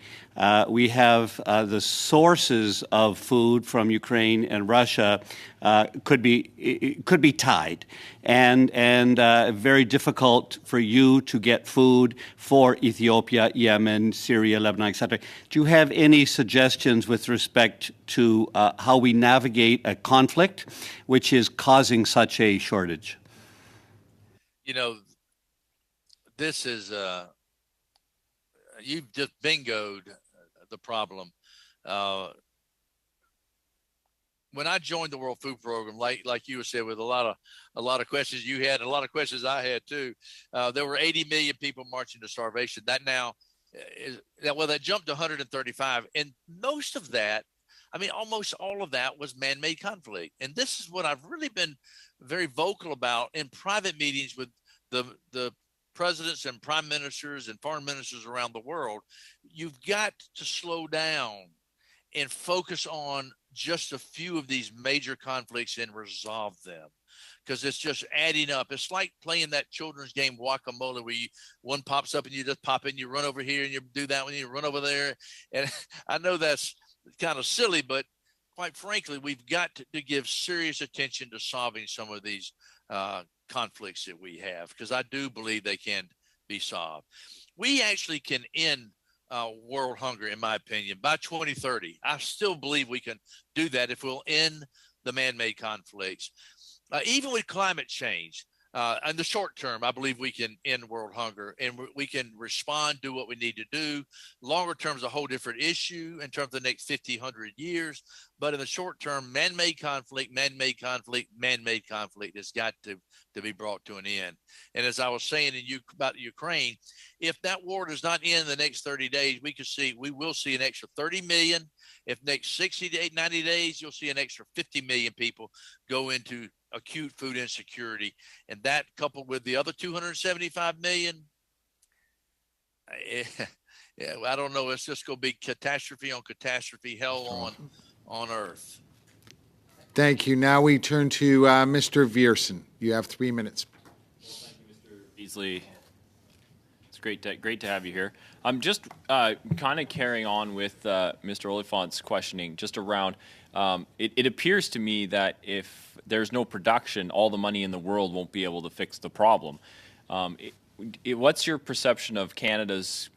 We have the sources of food from Ukraine and Russia could be tied, and very difficult for you to get food for Ethiopia, Yemen, Syria, Lebanon, etc. Do you have any suggestions with respect to how we navigate a conflict which is causing such a shortage? You know, this is you've just bingoed the problem. When I joined the World Food Program, like you said, with a lot of questions you had, and a lot of questions I had too, there were 80 million people marching to starvation. That now that jumped to 135, and most of that, I mean, almost all of that was man-made conflict. And this is what I've really been very vocal about in private meetings with the presidents and prime ministers and foreign ministers around the world. You've got to slow down and focus on just a few of these major conflicts and resolve them, because it's just adding up. It's like playing that children's game Guacamole, where one pops up and you just pop in, you run over here and you do that one, you run over there. And I know that's kind of silly, but quite frankly, we've got to give serious attention to solving some of these conflicts that we have, because I do believe they can be solved. We actually can end world hunger, in my opinion, by 2030. I still believe we can do that if we'll end the man-made conflicts. Even with climate change, in the short term, I believe we can end world hunger, and we can respond, do what we need to do. Longer term is a whole different issue in terms of the next 50, 100 years. But in the short term, man-made conflict has got to be brought to an end. And as I was saying about Ukraine, if that war does not end in the next 30 days, we will see an extra 30 million. If next 60 to 90 days, you'll see an extra 50 million people go into acute food insecurity. And that, coupled with the other 275 million, I don't know. It's just going to be catastrophe on catastrophe, hell on earth. Thank you. Now we turn to Mr. Viersen. You have 3 minutes. Thank you, Mr. Beasley. It's great to have you here. I'm just kind of carrying on with Mr. Oliphant's questioning, just around. It appears to me that if there's no production, all the money in the world won't be able to fix the problem. What's your perception of Canada's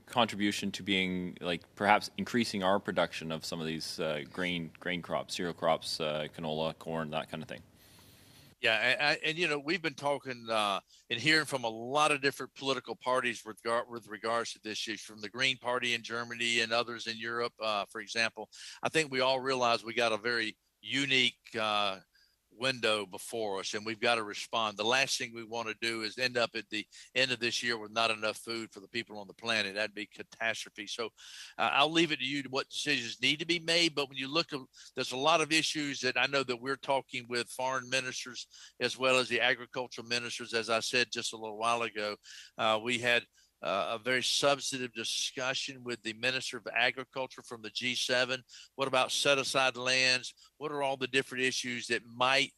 contribution to being, like, perhaps increasing our production of some of these grain crops, cereal crops, canola, corn, that kind of thing? Yeah, and we've been talking and hearing from a lot of different political parties with regards to this issue, from the Green Party in Germany and others in Europe, for example. I think we all realize we got a very unique window before us, and we've got to respond. The last thing we want to do is end up at the end of this year with not enough food for the people on the planet. That'd be catastrophe. So I'll leave it to you to what decisions need to be made. But when you look at, there's a lot of issues that I know that we're talking with foreign ministers as well as the agricultural ministers. As I said just a little while ago, we had a very substantive discussion with the Minister of Agriculture from the G7. What about set-aside lands? What are all the different issues that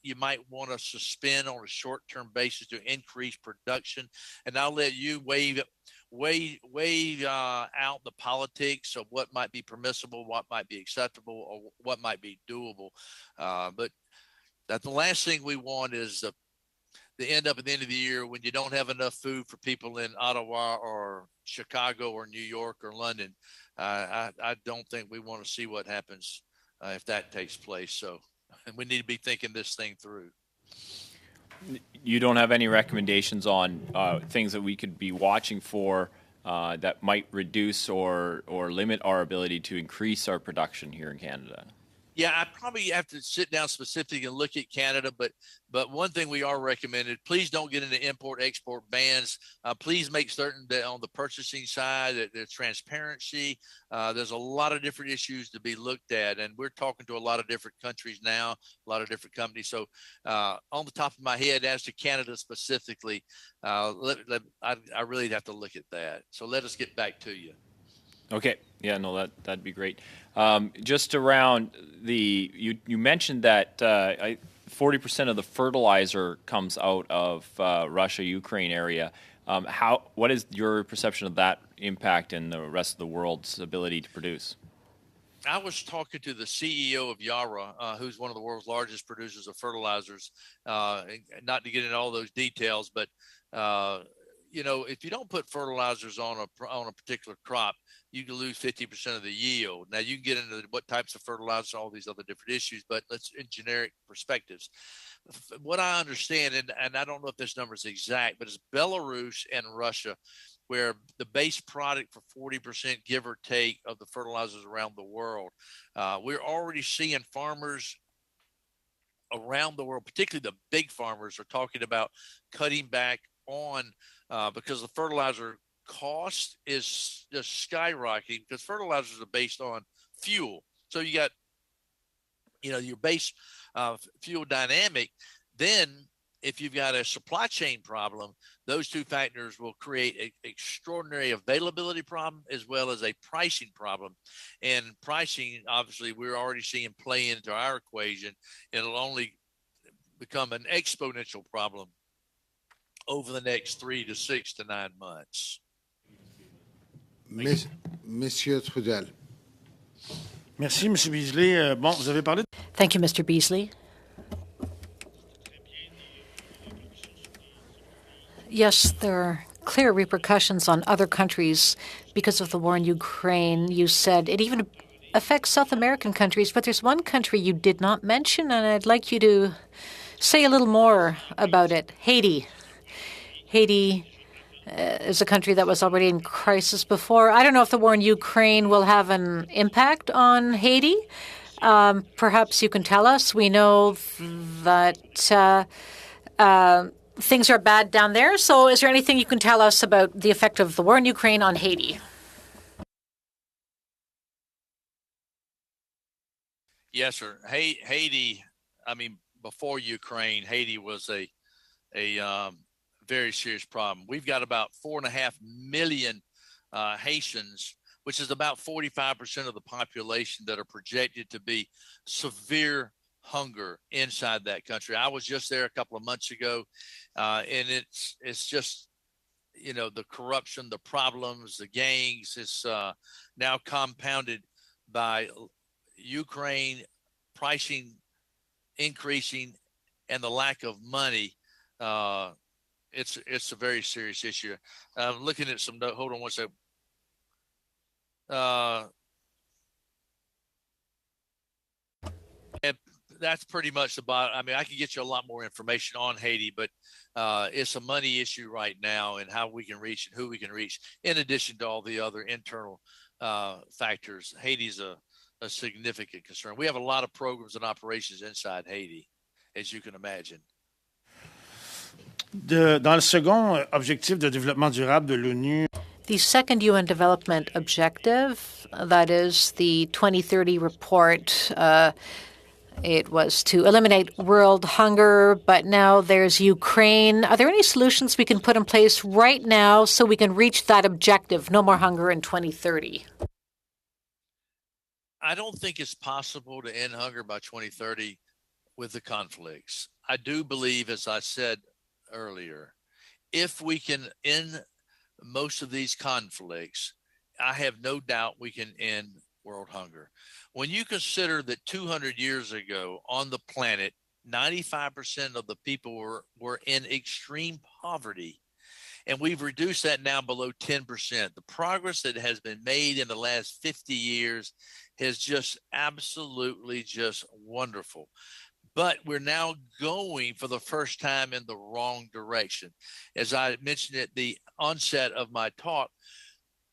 you might want to suspend on a short-term basis to increase production? And I'll let you wave out the politics of what might be permissible, what might be acceptable, or what might be doable. But that the last thing we want is the end up at the end of the year when you don't have enough food for people in Ottawa or Chicago or New York or London. I don't think we want to see what happens if that takes place. So we need to be thinking this thing through. You don't have any recommendations on things that we could be watching for that might reduce or limit our ability to increase our production here in Canada? Yeah, I probably have to sit down specifically and look at Canada, but one thing we are recommended, please don't get into import-export bans. Please make certain that on the purchasing side that there's transparency. There's a lot of different issues to be looked at, and we're talking to a lot of different countries now, a lot of different companies. So on the top of my head, as to Canada specifically, I really have to look at that. So let us get back to you. Okay. Yeah, no, that'd be great. Just around you mentioned that 40% of the fertilizer comes out of Russia-Ukraine area. What is your perception of that impact in the rest of the world's ability to produce? I was talking to the CEO of Yara, who's one of the world's largest producers of fertilizers. Not to get into all those details, but if you don't put fertilizers on a particular crop, you can lose 50% of the yield. Now, you can get into what types of fertilizers, all these other different issues, but let's in generic perspectives. What I understand, and I don't know if this number is exact, but it's Belarus and Russia, where the base product for 40%, give or take, of the fertilizers around the world. We're already seeing farmers around the world, particularly the big farmers, are talking about cutting back on because the fertilizer cost is just skyrocketing, because fertilizers are based on fuel. So you got, your base fuel dynamic. Then if you've got a supply chain problem, those two factors will create an extraordinary availability problem as well as a pricing problem. And pricing, obviously, we're already seeing play into our equation. It'll only become an exponential problem over the next 3 to 6 to 9 months. Monsieur Trudel. Merci, M. Beasley. Vous avez parlé. Thank you, Mr. Beasley. Yes, there are clear repercussions on other countries because of the war in Ukraine. You said it even affects South American countries, but there's one country you did not mention, and I'd like you to say a little more about it. Haiti. Haiti is a country that was already in crisis before. I don't know if the war in Ukraine will have an impact on Haiti. Perhaps you can tell us. We know that things are bad down there. So is there anything you can tell us about the effect of the war in Ukraine on Haiti? Yes, sir. Haiti, I mean, before Ukraine, Haiti was a very serious problem. We've got about 4.5 million Haitians, which is about 45% of the population that are projected to be severe hunger inside that country. I was just there a couple of months ago, and it's just, you know, the corruption, the problems, the gangs is now compounded by Ukraine pricing increasing and the lack of money. It's a very serious issue. I'm looking at some. Hold on one second. And that's pretty much about. I mean, I can get you a lot more information on Haiti, but it's a money issue right now, and how we can reach and who we can reach, in addition to all the other internal factors. Haiti's a significant concern. We have a lot of programs and operations inside Haiti, as you can imagine. Dans le second objectif de développement durable de l'ONU, the second UN Development Objective, that is the 2030 report, it was to eliminate world hunger, but now there's Ukraine. Are there any solutions we can put in place right now so we can reach that objective, no more hunger in 2030? I don't think it's possible to end hunger by 2030 with the conflicts. I do believe, as I said earlier, if we can end most of these conflicts, I have no doubt we can end world hunger. When you consider that 200 years ago on the planet, 95% of the people were in extreme poverty, and we've reduced that now below 10%. The progress that has been made in the last 50 years is just absolutely just wonderful. But we're now going for the first time in the wrong direction. As I mentioned at the onset of my talk,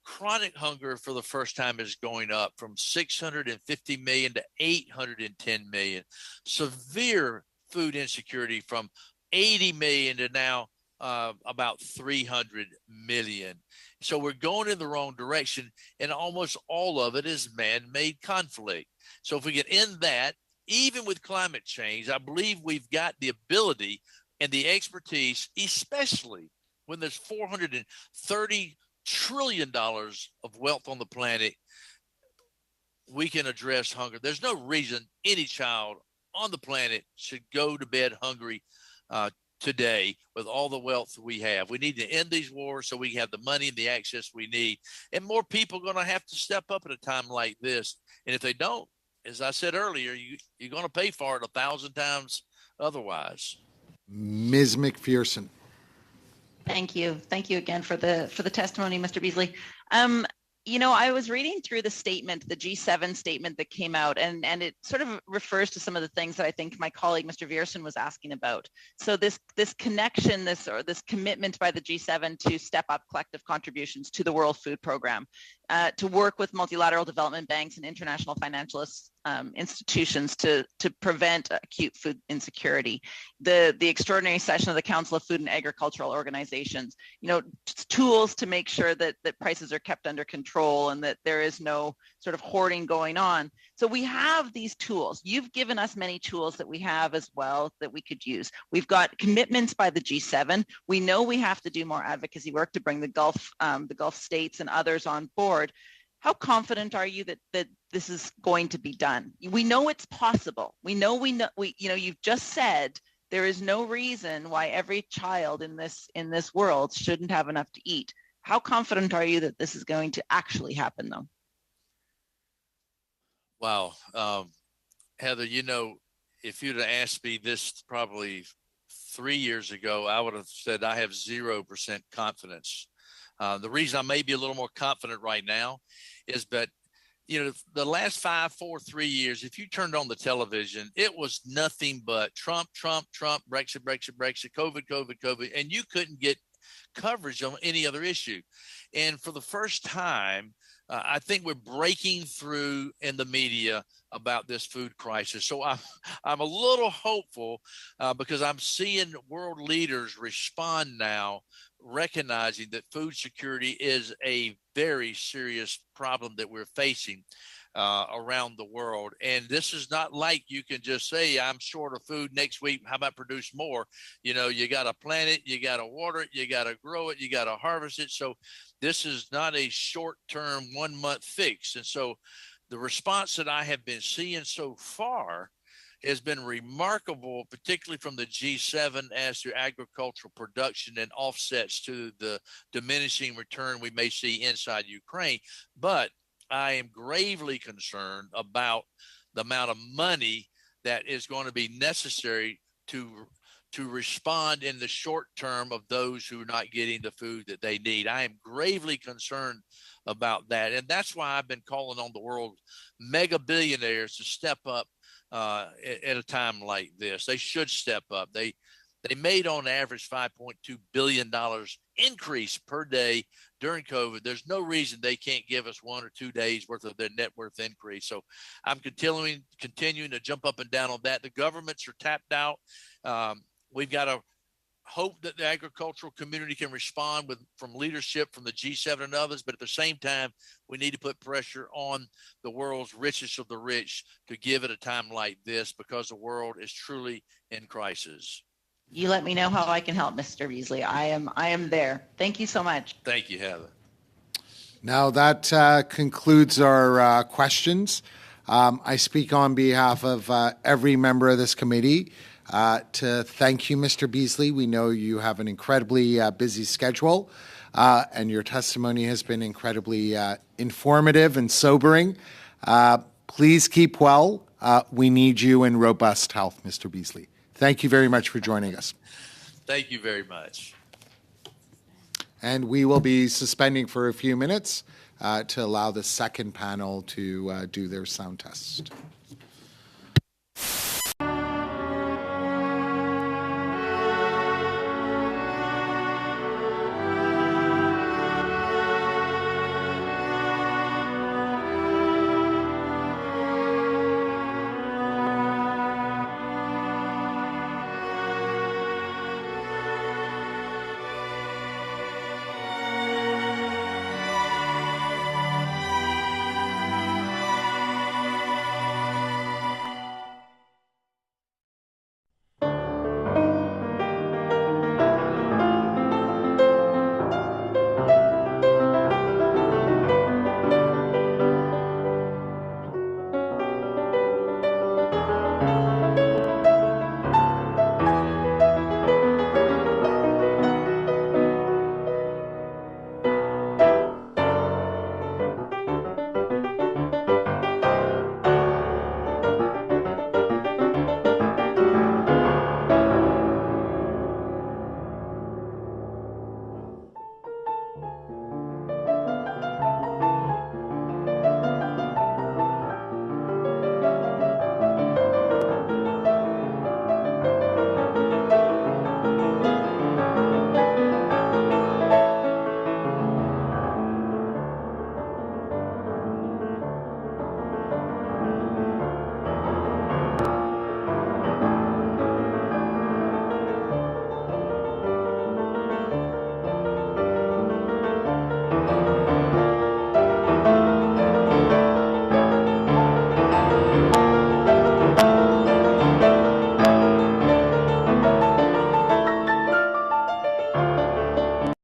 chronic hunger for the first time is going up from 650 million to 810 million. Severe food insecurity from 80 million to now about 300 million. So we're going in the wrong direction, and almost all of it is man-made conflict. So if we can end that, even with climate change, I believe we've got the ability and the expertise, especially when there's $430 trillion of wealth on the planet, we can address hunger. There's no reason any child on the planet should go to bed hungry today with all the wealth we have. We need to end these wars so we have the money and the access we need. And more people are going to have to step up at a time like this. And if they don't, as I said earlier, you're going to pay for it 1,000 times otherwise. Ms. McPherson. Thank you. Thank you again for the testimony, Mr. Beasley. You know, I was reading through the statement, the G7 statement that came out, and it sort of refers to some of the things that I think my colleague, Mr. Viersen, was asking about. So this connection, this commitment by the G7 to step up collective contributions to the World Food Program, to work with multilateral development banks and international financial institutions to prevent acute food insecurity, the extraordinary session of the Council of Food and Agricultural Organizations, you know, tools to make sure that prices are kept under control and that there is no sort of hoarding going on. So we have these tools. You've given us many tools that we have as well that we could use. We've got commitments by the G7. We know we have to do more advocacy work to bring the Gulf states and others on board. How confident are you that this is going to be done? We know it's possible. We know, you've just said there is no reason why every child in this world shouldn't have enough to eat. How confident are you that this is going to actually happen, though? Wow. Heather, you know, if you'd have asked me this probably 3 years ago, I would have said I have 0% confidence. The reason I may be a little more confident right now is that the last 3 years, if you turned on the television, it was nothing but Trump, Trump, Trump, Brexit, Brexit, Brexit, COVID, COVID, COVID, and you couldn't get coverage on any other issue. And for the first time, I think we're breaking through in the media about this food crisis. So I'm a little hopeful because I'm seeing world leaders respond now, recognizing that food security is a very serious problem that we're facing around the world. And this is not like you can just say, I'm short of food next week. How about produce more? You got to plant it, you got to water it, you got to grow it, you got to harvest it. So this is not a short-term 1 month fix. And so the response that I have been seeing so far has been remarkable, particularly from the G7 as to agricultural production and offsets to the diminishing return we may see inside Ukraine. But I am gravely concerned about the amount of money that is going to be necessary to respond in the short term of those who are not getting the food that they need. I am gravely concerned about that. And that's why I've been calling on the world mega billionaires to step up at a time like this. They should step up. They made on average $5.2 billion increase per day during COVID. There's no reason they can't give us 1 or 2 days worth of their net worth increase. So I'm continuing to jump up and down on that. The governments are tapped out. We've got to hope that the agricultural community can respond from leadership from the G7 and others. But at the same time, we need to put pressure on the world's richest of the rich to give at a time like this, because the world is truly in crisis. You let me know how I can help, Mr. Beasley. I am there. Thank you so much. Thank you, Heather. Now that concludes our questions. I speak on behalf of every member of this committee to thank you, Mr. Beasley. We know you have an incredibly busy schedule, and your testimony has been incredibly informative and sobering. Please keep well. We need you in robust health, Mr. Beasley. Thank you very much for joining us. Thank you very much. And we will be suspending for a few minutes to allow the second panel to do their sound test.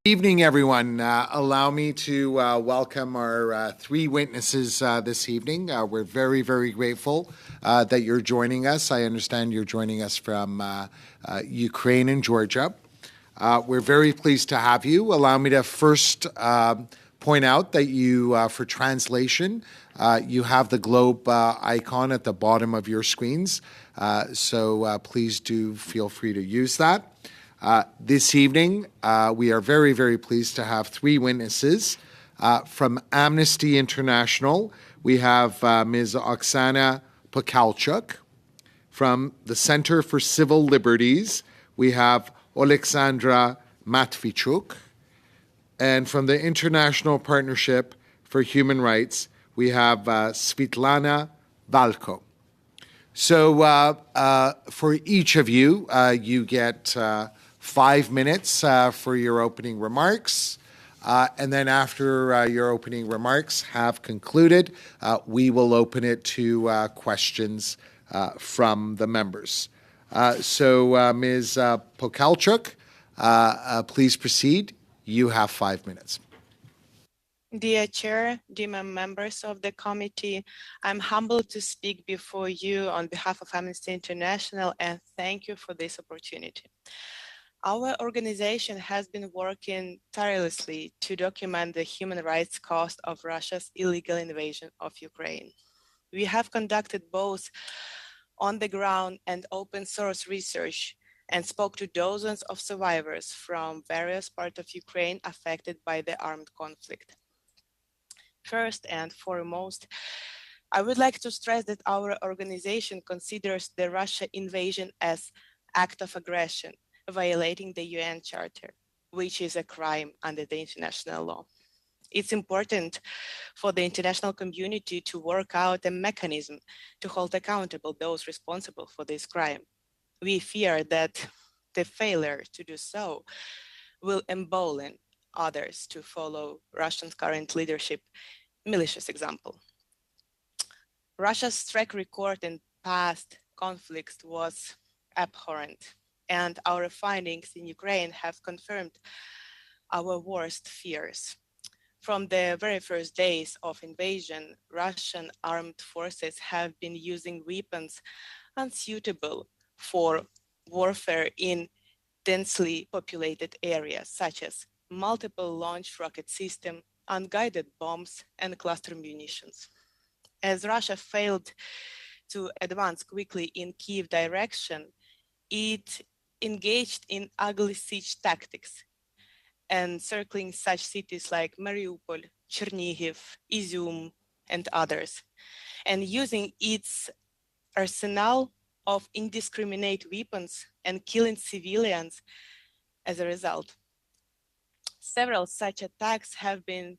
Evening, everyone. Allow me to welcome our three witnesses this evening. We're very, very grateful that you're joining us. I understand you're joining us from Ukraine and Georgia. We're very pleased to have you. Allow me to first point out that you, for translation, you have the globe icon at the bottom of your screens, so please do feel free to use that. This evening, we are very, very pleased to have three witnesses From Amnesty International, we have Ms. Oksana Pokalchuk. From the Center for Civil Liberties, we have Oleksandra Matvichuk. And from the International Partnership for Human Rights, we have Svitlana Valko. So for each of you, you get 5 minutes for your opening remarks. And then after your opening remarks have concluded, we will open it to questions from the members. So Ms. Pokalchuk, please proceed. You have 5 minutes. Dear Chair, dear members of the committee, I'm humbled to speak before you on behalf of Amnesty International and thank you for this opportunity. Our organization has been working tirelessly to document the human rights cost of Russia's illegal invasion of Ukraine. We have conducted both on-the-ground and open-source research and spoke to dozens of survivors from various parts of Ukraine affected by the armed conflict. First and foremost, I would like to stress that our organization considers the Russia invasion as act of aggression, violating the UN Charter, which is a crime under the international law. It's important for the international community to work out a mechanism to hold accountable those responsible for this crime. We fear that the failure to do so will embolden others to follow Russia's current leadership malicious example. Russia's track record in past conflicts was abhorrent, and our findings in Ukraine have confirmed our worst fears. From the very first days of invasion, Russian armed forces have been using weapons unsuitable for warfare in densely populated areas, such as multiple launch rocket system, unguided bombs, and cluster munitions. As Russia failed to advance quickly in Kyiv direction, it engaged in ugly siege tactics, encircling such cities like Mariupol, Chernihiv, Izium, and others, and using its arsenal of indiscriminate weapons and killing civilians as a result. Several such attacks have been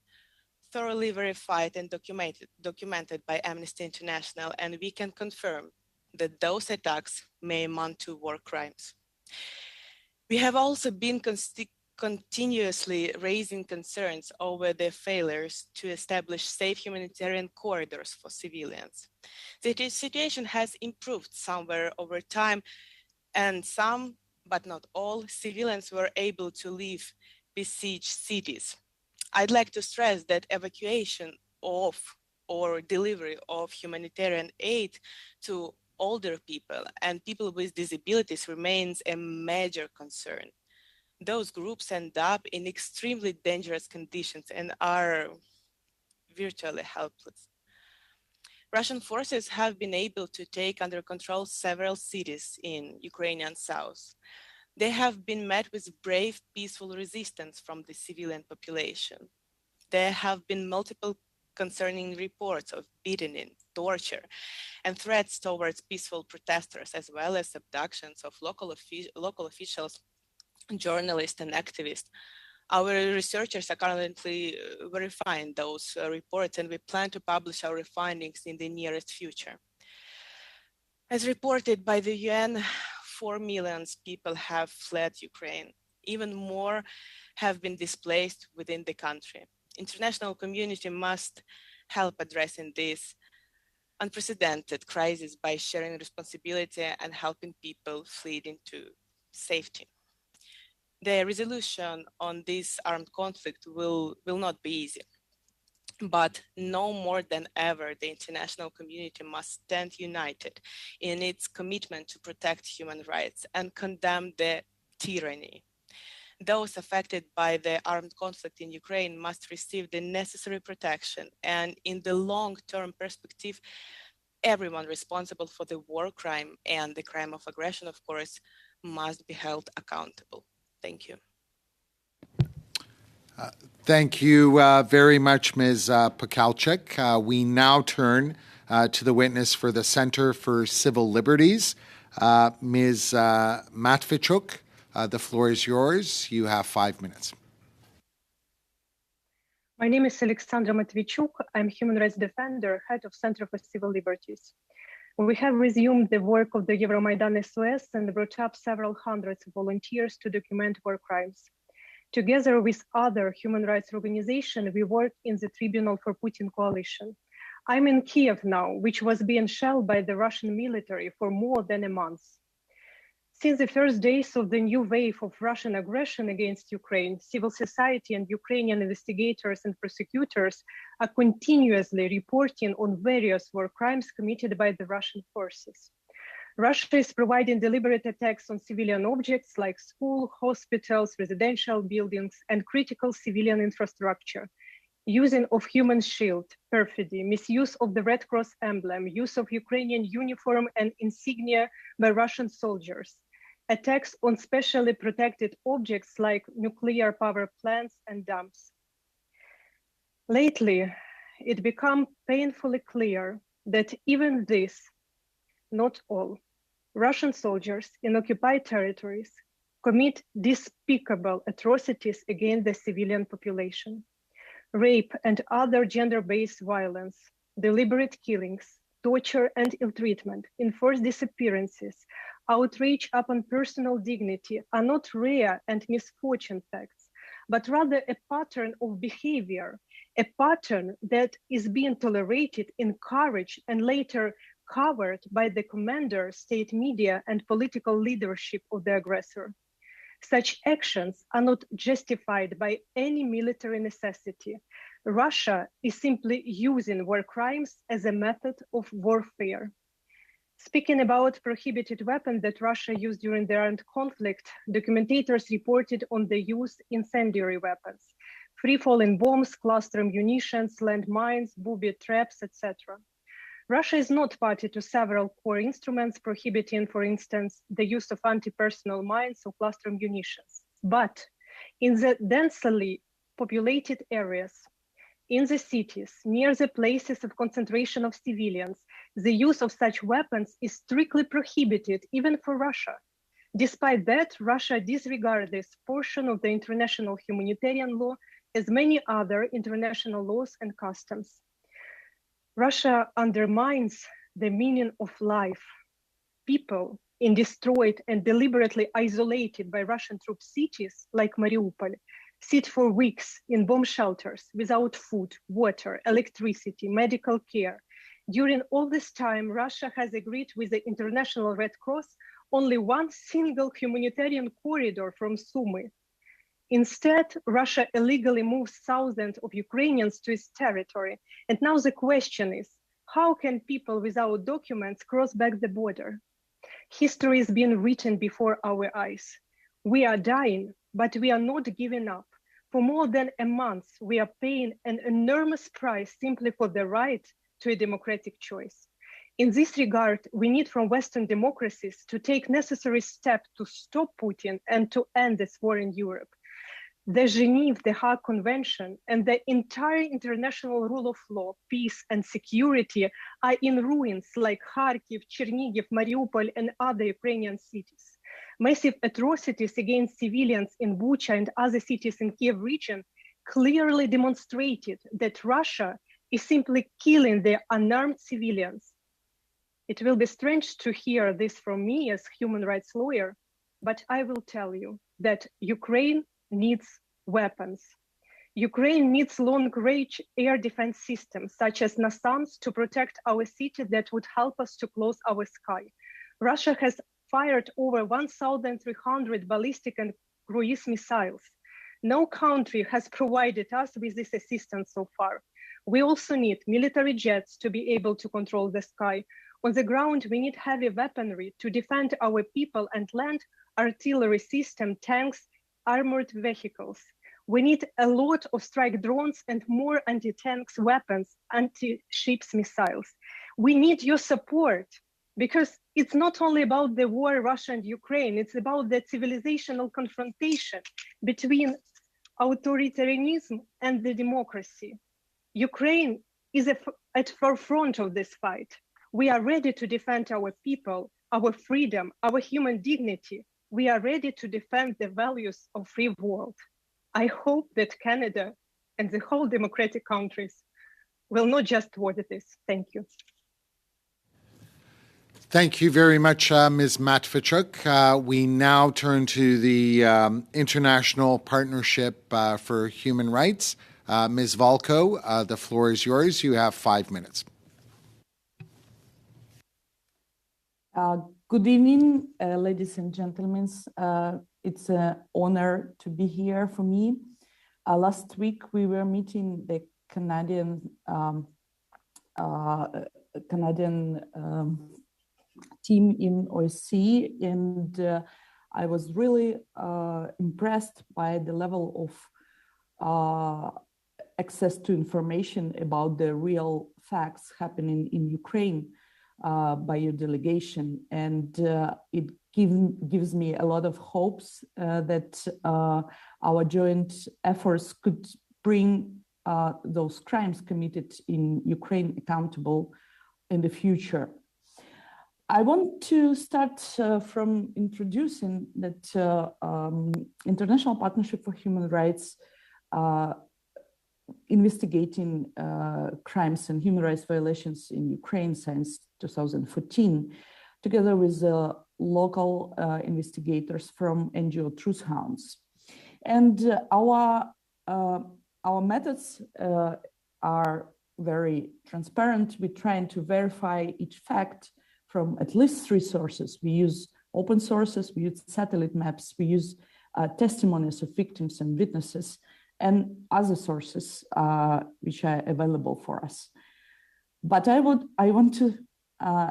thoroughly verified and documented by Amnesty International, and we can confirm that those attacks may amount to war crimes. We have also been continuously raising concerns over the failures to establish safe humanitarian corridors for civilians. The situation has improved somewhere over time, and some, but not all, civilians were able to leave besieged cities. I'd like to stress that evacuation of or delivery of humanitarian aid to older people and people with disabilities remains a major concern. Those groups end up in extremely dangerous conditions and are virtually helpless. Russian forces have been able to take under control several cities in Ukrainian south. They have been met with brave, peaceful resistance from the civilian population. There have been multiple concerning reports of beating, torture, and threats towards peaceful protesters, as well as abductions of local officials, journalists, and activists. Our researchers are currently verifying those reports, and we plan to publish our findings in the nearest future. As reported by the UN, 4 million people have fled Ukraine. Even more have been displaced within the country. International community must help addressing this unprecedented crisis by sharing responsibility and helping people flee into safety. The resolution on this armed conflict will not be easy, but no more than ever, the international community must stand united in its commitment to protect human rights and condemn the tyranny. Those affected by the armed conflict in Ukraine must receive the necessary protection, and in the long-term perspective, everyone responsible for the war crime and the crime of aggression, of course, must be held accountable. Thank you. Thank you very much, Ms. Pakalchik. We now turn to the witness for the Center for Civil Liberties, Ms. Matvichuk. The floor is yours. You have 5 minutes. My name is Alexandra Matvichuk. I'm human rights defender, head of Center for Civil Liberties. We have resumed the work of the Euromaidan SOS and brought up several hundreds of volunteers to document war crimes. Together with other human rights organizations, we work in the Tribunal for Putin Coalition. I'm in Kiev now, which was being shelled by the Russian military for more than a month. Since the first days of the new wave of Russian aggression against Ukraine, civil society and Ukrainian investigators and prosecutors are continuously reporting on various war crimes committed by the Russian forces. Russia is providing deliberate attacks on civilian objects like schools, hospitals, residential buildings, and critical civilian infrastructure, using of human shield, perfidy, misuse of the Red Cross emblem, use of Ukrainian uniform and insignia by Russian soldiers, attacks on specially protected objects like nuclear power plants and dams. Lately, it became painfully clear that even this, not all, Russian soldiers in occupied territories commit despicable atrocities against the civilian population. Rape and other gender-based violence, deliberate killings, torture and ill-treatment, enforced disappearances, outrage upon personal dignity are not rare and misfortune facts, but rather a pattern of behavior, a pattern that is being tolerated, encouraged, and later covered by the commander, state media, and political leadership of the aggressor. Such actions are not justified by any military necessity. Russia is simply using war crimes as a method of warfare. Speaking about prohibited weapons that Russia used during the armed conflict, documentators reported on the use of incendiary weapons, free-falling bombs, cluster munitions, landmines, booby traps, etc. Russia is not party to several core instruments prohibiting, for instance, the use of anti-personnel mines or cluster munitions. But in the densely populated areas, in the cities, near the places of concentration of civilians, the use of such weapons is strictly prohibited, even for Russia. Despite that, Russia disregards this portion of the international humanitarian law as many other international laws and customs. Russia undermines the meaning of life. People in destroyed and deliberately isolated by Russian troop cities like Mariupol sit for weeks in bomb shelters without food, water, electricity, medical care. During all this time, Russia has agreed with the International Red Cross only one single humanitarian corridor from Sumy. Instead, Russia illegally moves thousands of Ukrainians to its territory. And now the question is, how can people without documents cross back the border? History is being written before our eyes. We are dying, but we are not giving up. For more than a month, we are paying an enormous price simply for the right to a democratic choice. In this regard, we need from Western democracies to take necessary steps to stop Putin and to end this war in Europe. The Geneva, the Hague Convention, and the entire international rule of law, peace and security are in ruins like Kharkiv, Chernihiv, Mariupol, and other Ukrainian cities. Massive atrocities against civilians in Bucha and other cities in Kiev region clearly demonstrated that Russia is simply killing the unarmed civilians. It will be strange to hear this from me as human rights lawyer, but I will tell you that Ukraine needs weapons. Ukraine needs long-range air defense systems, such as NASAMS, to protect our city that would help us to close our sky. Russia has fired over 1,300 ballistic and cruise missiles. No country has provided us with this assistance so far. We also need military jets to be able to control the sky. On the ground, we need heavy weaponry to defend our people and land, artillery system, tanks, armored vehicles. We need a lot of strike drones and more anti-tanks weapons, anti-ships missiles. We need your support because it's not only about the war, Russia and Ukraine, it's about the civilizational confrontation between authoritarianism and the democracy. Ukraine is at forefront of this fight. We are ready to defend our people, our freedom, our human dignity. We are ready to defend the values of free world. I hope that Canada and the whole democratic countries will not just watch this. Thank you. Thank you very much, Ms. Matvichuk. We now turn to the International Partnership for Human Rights. Ms. Valko, the floor is yours. You have 5 minutes. Good evening, ladies and gentlemen. It's an honor to be here for me. Last week, we were meeting the Canadian team in OSCE, and I was really impressed by the level of access to information about the real facts happening in Ukraine by your delegation. And it gives me a lot of hopes that our joint efforts could bring those crimes committed in Ukraine accountable in the future. I want to start from introducing that International Partnership for Human Rights investigating crimes and human rights violations in Ukraine since 2014, together with local investigators from NGO Truth Hounds. And our methods are very transparent. We're trying to verify each fact from at least 3 sources. We use open sources, we use satellite maps, we use testimonies of victims and witnesses, and other sources which are available for us. But I want to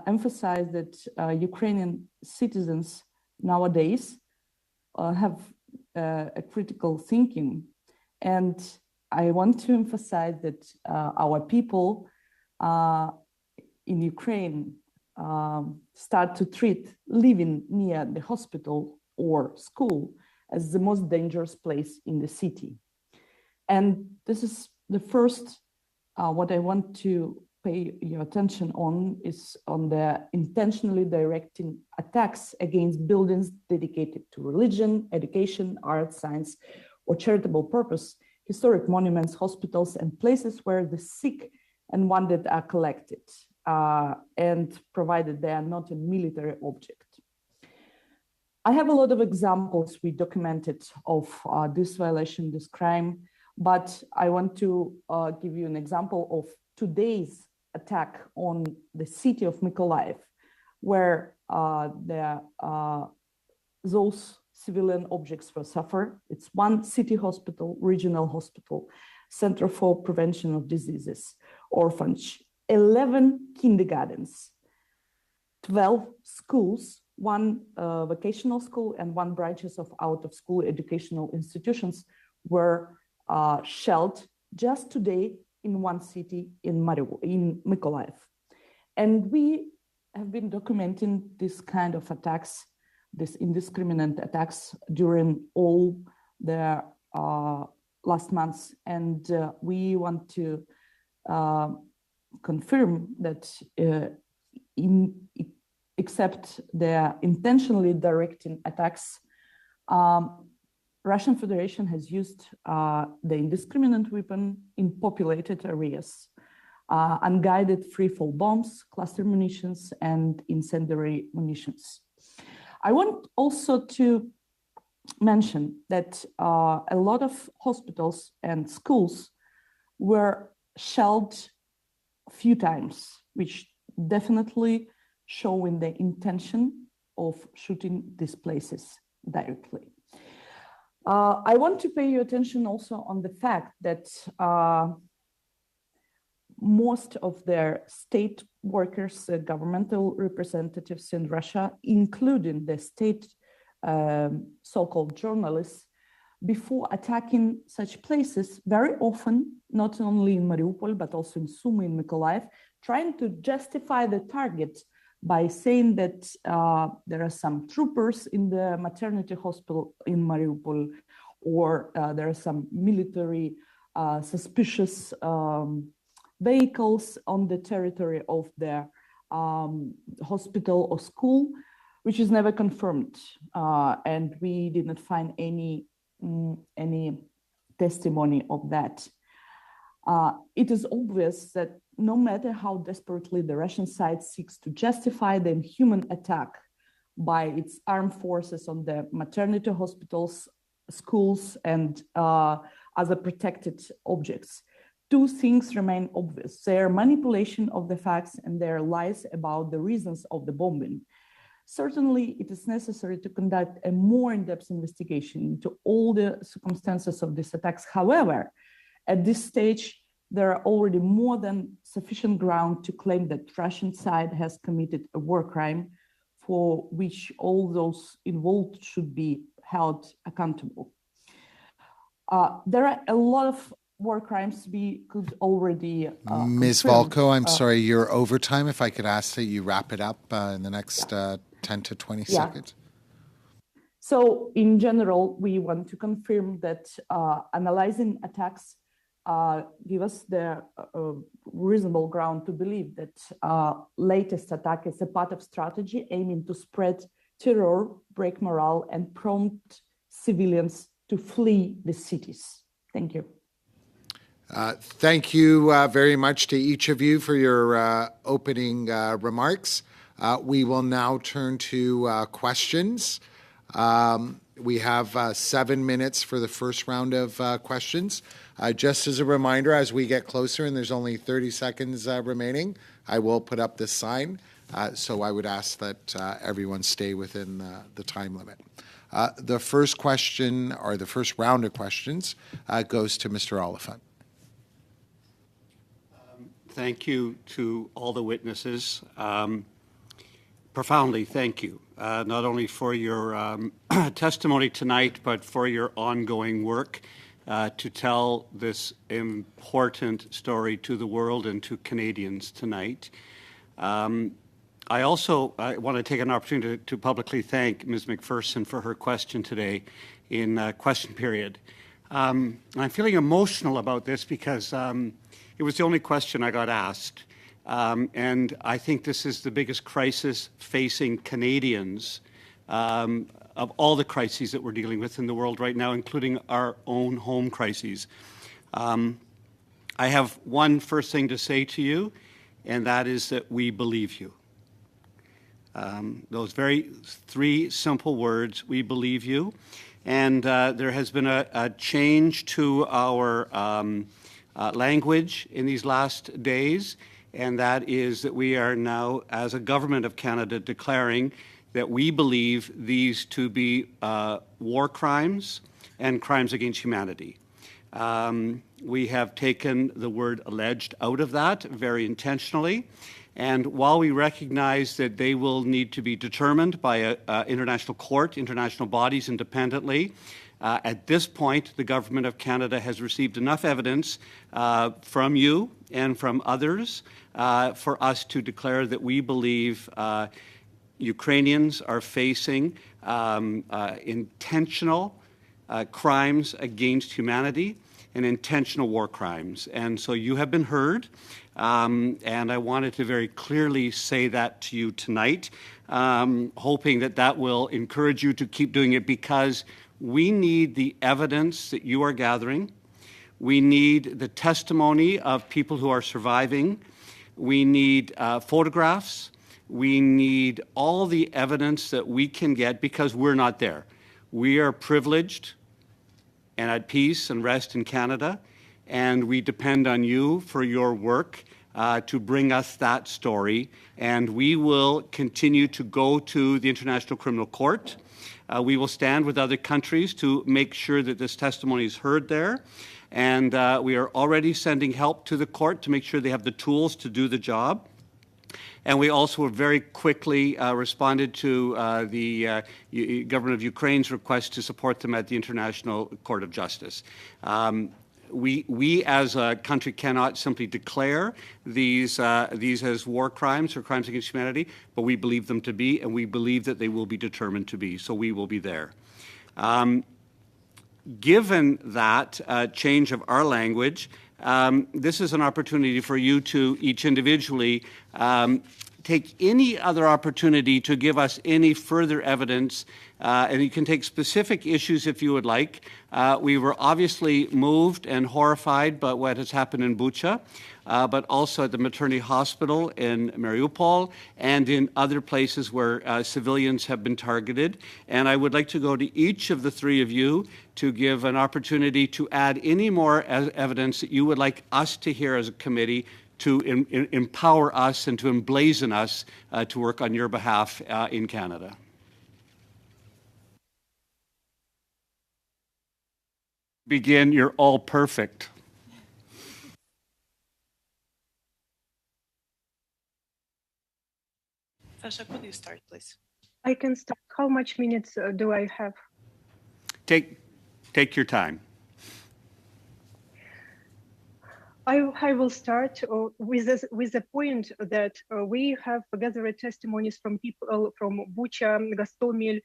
emphasize that Ukrainian citizens nowadays have a critical thinking. And I want to emphasize that our people in Ukraine start to treat living near the hospital or school as the most dangerous place in the city. And this is the first, what I want to pay your attention on is on the intentionally directing attacks against buildings dedicated to religion, education, art, science, or charitable purpose, historic monuments, hospitals, and places where the sick and wounded are collected, and provided they are not a military object. I have a lot of examples we documented of this violation, this crime, but I want to give you an example of today's attack on the city of Mykolaiv, where those civilian objects were suffered. It's one city hospital, regional hospital, Center for Prevention of Diseases, orphanage, 11 kindergartens, 12 schools, 1 vocational school, and 1 branches of out-of-school educational institutions were shelled just today in one city in Mykolaiv. And we have been documenting this kind of attacks, this indiscriminate attacks during all the last months. And we want to confirm that except the intentionally directing attacks, Russian Federation has used the indiscriminate weapon in populated areas, unguided free-fall bombs, cluster munitions, and incendiary munitions. I want also to mention that a lot of hospitals and schools were shelled a few times, which definitely showing the intention of shooting these places directly. I want to pay your attention also on the fact that most of their state workers, governmental representatives in Russia, including the state so-called journalists, before attacking such places, very often, not only in Mariupol, but also in Sumy and Mykolaiv, trying to justify the target by saying that there are some troopers in the maternity hospital in Mariupol, or there are some military suspicious vehicles on the territory of their hospital or school, which is never confirmed. And we did not find any testimony of that. It is obvious that no matter how desperately the Russian side seeks to justify the inhuman attack by its armed forces on the maternity hospitals, schools, and other protected objects, two things remain obvious: their manipulation of the facts and their lies about the reasons of the bombing. Certainly, it is necessary to conduct a more in-depth investigation into all the circumstances of these attacks. However, at this stage, there are already more than sufficient ground to claim that Russian side has committed a war crime for which all those involved should be held accountable. There are a lot of war crimes we could already Ms. confirm. Volko, I'm sorry, you're over time. If I could ask that you wrap it up in the next 10 to 20 seconds. So in general, we want to confirm that analyzing attacks give us the reasonable ground to believe that latest attack is a part of strategy aiming to spread terror, break morale, and prompt civilians to flee the cities. Thank you. Thank you very much to each of you for your opening remarks. We will now turn to questions. We have 7 minutes for the first round of questions. Just as a reminder, as we get closer, and there's only 30 seconds remaining, I will put up this sign. So I would ask that everyone stay within the time limit. The first question, or the first round of questions, goes to Mr. Oliphant. Thank you to all the witnesses. Profoundly thank you, not only for your testimony tonight, but for your ongoing work to tell this important story to the world and to Canadians tonight. I also want to take an opportunity to publicly thank Ms. McPherson for her question today in question period. I'm feeling emotional about this because it was the only question I got asked. And I think this is the biggest crisis facing Canadians of all the crises that we're dealing with in the world right now, including our own home crises. I have one first thing to say to you, and that is that we believe you. Those very three simple words, we believe you. And there has been a change to our language in these last days, and that is that we are now, as a government of Canada, declaring that we believe these to be war crimes and crimes against humanity. We have taken the word alleged out of that very intentionally. And while we recognize that they will need to be determined by an international court, international bodies independently, at this point, the Government of Canada has received enough evidence from you and from others for us to declare that we believe Ukrainians are facing intentional crimes against humanity and intentional war crimes. And so you have been heard, and I wanted to very clearly say that to you tonight, hoping that that will encourage you to keep doing it, because we need the evidence that you are gathering. We need the testimony of people who are surviving. We need photographs. We need all the evidence that we can get, because we're not there. We are privileged and at peace and rest in Canada, and we depend on you for your work to bring us that story. And we will continue to go to the International Criminal Court. We will stand with other countries to make sure that this testimony is heard there. And we are already sending help to the court to make sure they have the tools to do the job. And we also very quickly responded to the government of Ukraine's request to support them at the International Court of Justice. We as a country cannot simply declare these as war crimes or crimes against humanity, but we believe them to be, and we believe that they will be determined to be, so we will be there. given that change of our language, this is an opportunity for you to each individually take any other opportunity to give us any further evidence, and you can take specific issues if you would like. We were obviously moved and horrified by what has happened in Bucha, but also at the maternity hospital in Mariupol and in other places where civilians have been targeted. And I would like to go to each of the three of you to give an opportunity to add any more evidence that you would like us to hear as a committee to empower us and to emblazon us to work on your behalf in Canada. Begin, you're all perfect. Sasha, could you start, please? I can start. How much minutes do I have? Take your time. I will start with the point that we have gathered testimonies from people from Bucha, Gostomel,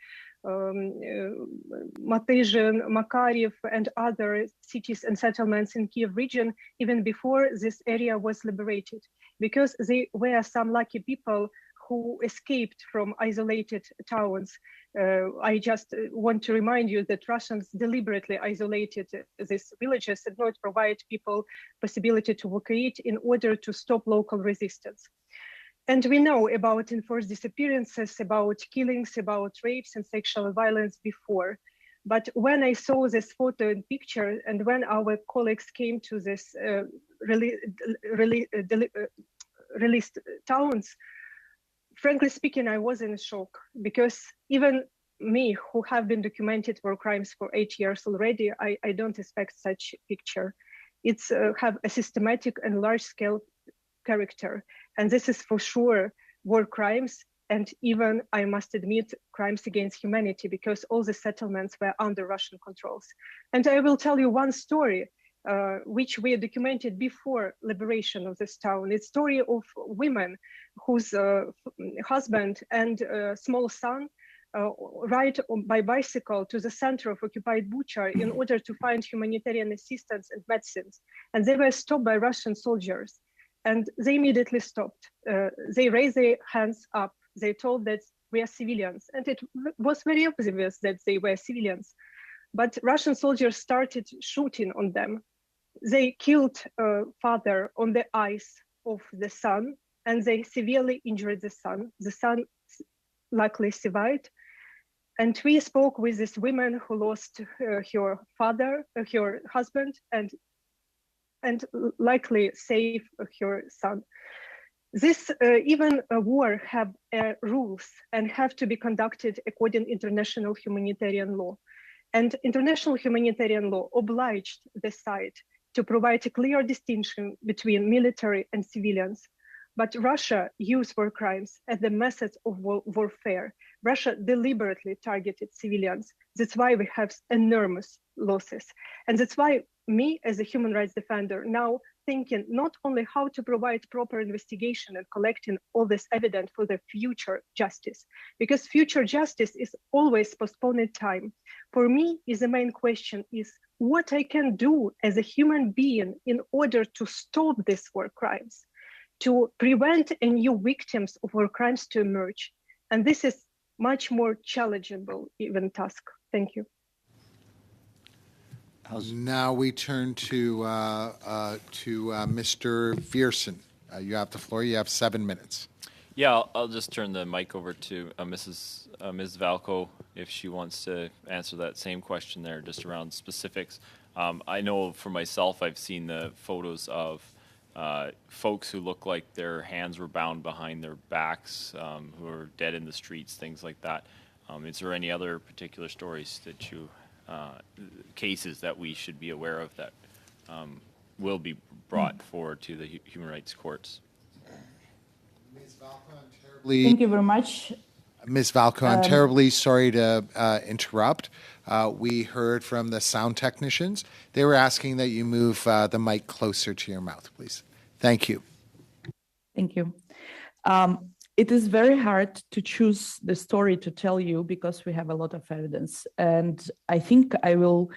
Matyzhin, Makarev, and other cities and settlements in Kiev region, even before this area was liberated, because they were some lucky people who escaped from isolated towns. I just want to remind you that Russians deliberately isolated these villages and not provide people possibility to evacuate in order to stop local resistance. And we know about enforced disappearances, about killings, about rapes and sexual violence before. But when I saw this photo and picture, and when our colleagues came to this released towns, frankly speaking, I was in shock, because even me, who have been documented war crimes for 8 years already, I don't expect such picture. It's have a systematic and large-scale character. And this is for sure war crimes, and even, I must admit, crimes against humanity, because all the settlements were under Russian controls. And I will tell you one story which we documented before liberation of this town. It's story of women whose husband and small son ride by bicycle to the center of occupied Bucha in order to find humanitarian assistance and medicines. And they were stopped by Russian soldiers, and they immediately stopped. They raised their hands up. They told that we are civilians, and it was very obvious that they were civilians. But Russian soldiers started shooting on them. They killed father on the eyes of the son, and they severely injured the son. The son luckily survived. And we spoke with this woman who lost her father, her husband, and likely saved her son. This even a war have rules and have to be conducted according to international humanitarian law. And international humanitarian law obliged the side to provide a clear distinction between military and civilians. But Russia used war crimes as the method of warfare. Russia deliberately targeted civilians. That's why we have enormous losses. And that's why me, as a human rights defender, now thinking not only how to provide proper investigation and collecting all this evidence for the future justice, because future justice is always postponed in time. For me, the main question is what I can do as a human being in order to stop these war crimes, to prevent new victims of war crimes to emerge. And this is much more challengeable even task. Thank you. Now we turn to Mr. Viersen. You have the floor. You have 7 minutes. Yeah, I'll just turn the mic over to Ms. Valco if she wants to answer that same question there, just around specifics. I know for myself, I've seen the photos of folks who look like their hands were bound behind their backs, who are dead in the streets, things like that. Is there any other particular stories that you, cases that we should be aware of that will be brought forward to the human rights courts? Thank you very much. Ms. Valco, I'm terribly sorry to interrupt. We heard from the sound technicians. They were asking that you move the mic closer to your mouth, please. Thank you. Thank you. It is very hard to choose the story to tell you because we have a lot of evidence. And I think I will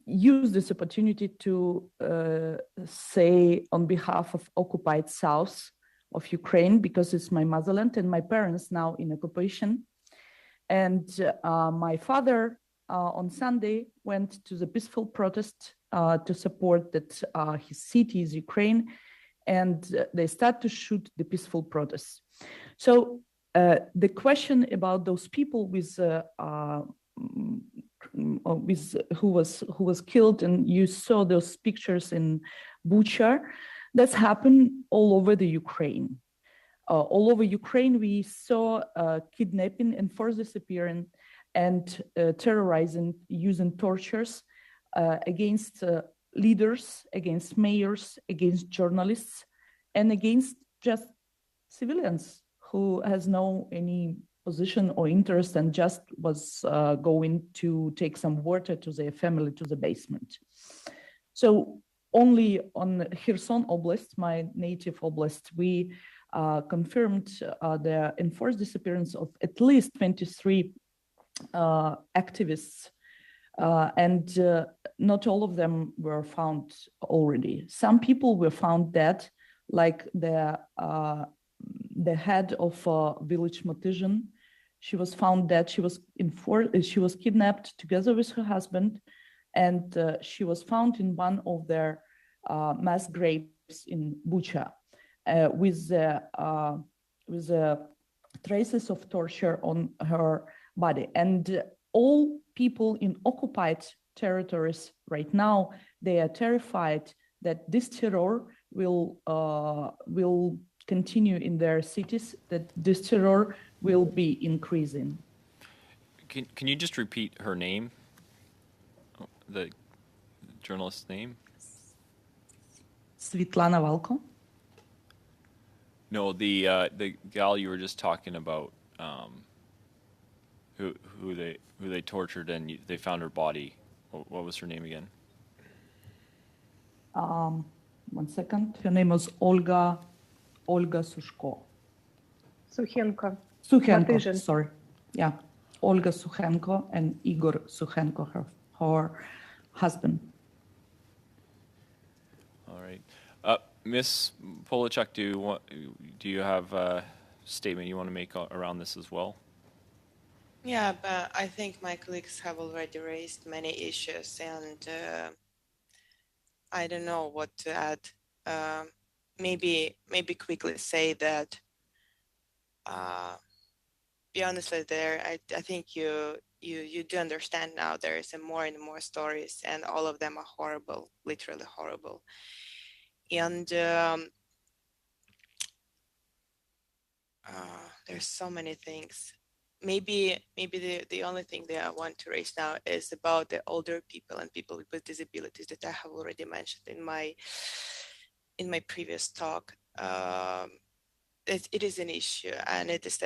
use this opportunity to say on behalf of occupied south of Ukraine, because it's my motherland and my parents now in occupation. And my father on Sunday went to the peaceful protest to support that his city is Ukraine, and they start to shoot the peaceful protests. So the question about those people who was killed, and you saw those pictures in Bucha, that's happened all over the Ukraine. All over Ukraine, we saw kidnapping and forced disappearance and terrorizing, using tortures against leaders, against mayors, against journalists, and against just civilians who has no any position or interest and just was going to take some water to their family to the basement. So only on Kherson Oblast, my native oblast, we confirmed the enforced disappearance of at least 23 activists, and not all of them were found already. Some people were found dead, like the head of village Motyzhin. She was found dead. She was kidnapped together with her husband, and she was found in one of their mass graves in Bucha, with the traces of torture on her body. And all people in occupied territories right now, they are terrified that this terror will continue in their cities, that this terror will be increasing. Can you just repeat her name, the journalist's name? Svetlana Valko. No, the gal you were just talking about, who they tortured and they found her body. What was her name again? 1 second. Her name was Olga Sushko. Sukhenko. Sukhenko, sorry. Yeah, Olga Sukhenko and Igor Sukhenko, her husband. All right. Ms. Polachuk, do you have a statement you want to make around this as well? Yeah, but I think my colleagues have already raised many issues, and I don't know what to add. Maybe quickly say that, be honestly there, I think you do understand now there is more and more stories, and all of them are horrible, literally horrible. And there's so many things. Maybe the only thing that I want to raise now is about the older people and people with disabilities that I have already mentioned in my previous talk. It is an issue, and it is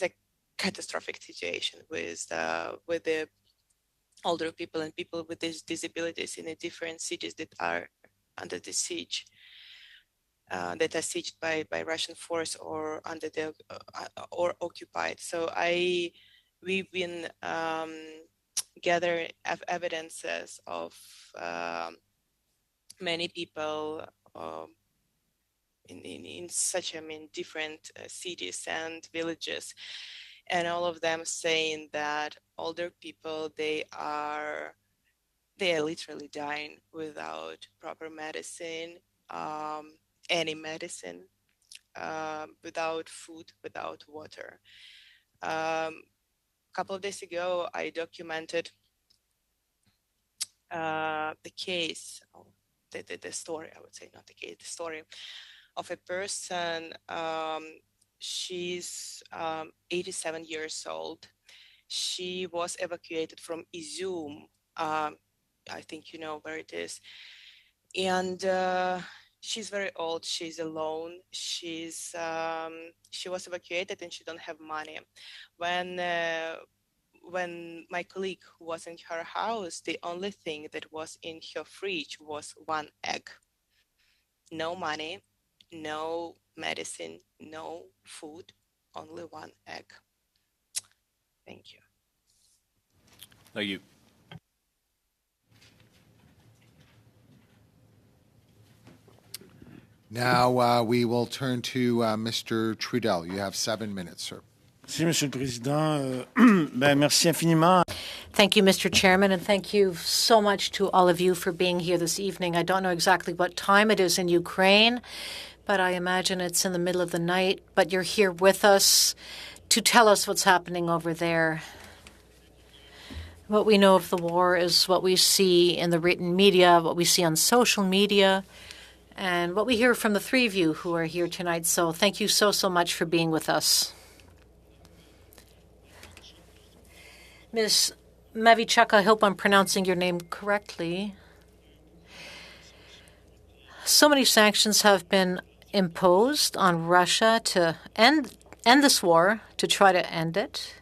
a catastrophic situation with the older people and people with these disabilities in the different cities that are under the siege, that are sieged by Russian force or under the or occupied. So we've been gathering evidences of many people in such different cities and villages, and all of them saying that older people they are literally dying without proper medicine, any medicine, without food, without water. A couple of days ago, I documented the case, the story, I would say, not the case, the story of a person. She's 87 years old. She was evacuated from Izum. I think you know where it is. And she's very old. She's alone. She was evacuated and she don't have money. When my colleague was in her house, the only thing that was in her fridge was one egg. No money, no medicine, no food, only one egg. Thank you. Thank you. Now we will turn to Mr. Trudel. You have 7 minutes, sir. Merci, Monsieur le Président. Merci infiniment. Thank you, Mr. Chairman, and thank you so much to all of you for being here this evening. I don't know exactly what time it is in Ukraine, but I imagine it's in the middle of the night. But you're here with us to tell us what's happening over there. What we know of the war is what we see in the written media, what we see on social media, and what we hear from the three of you who are here tonight. So thank you so much for being with us. Ms. Mavichuk, I hope I'm pronouncing your name correctly. So many sanctions have been imposed on Russia to end this war, to try to end it.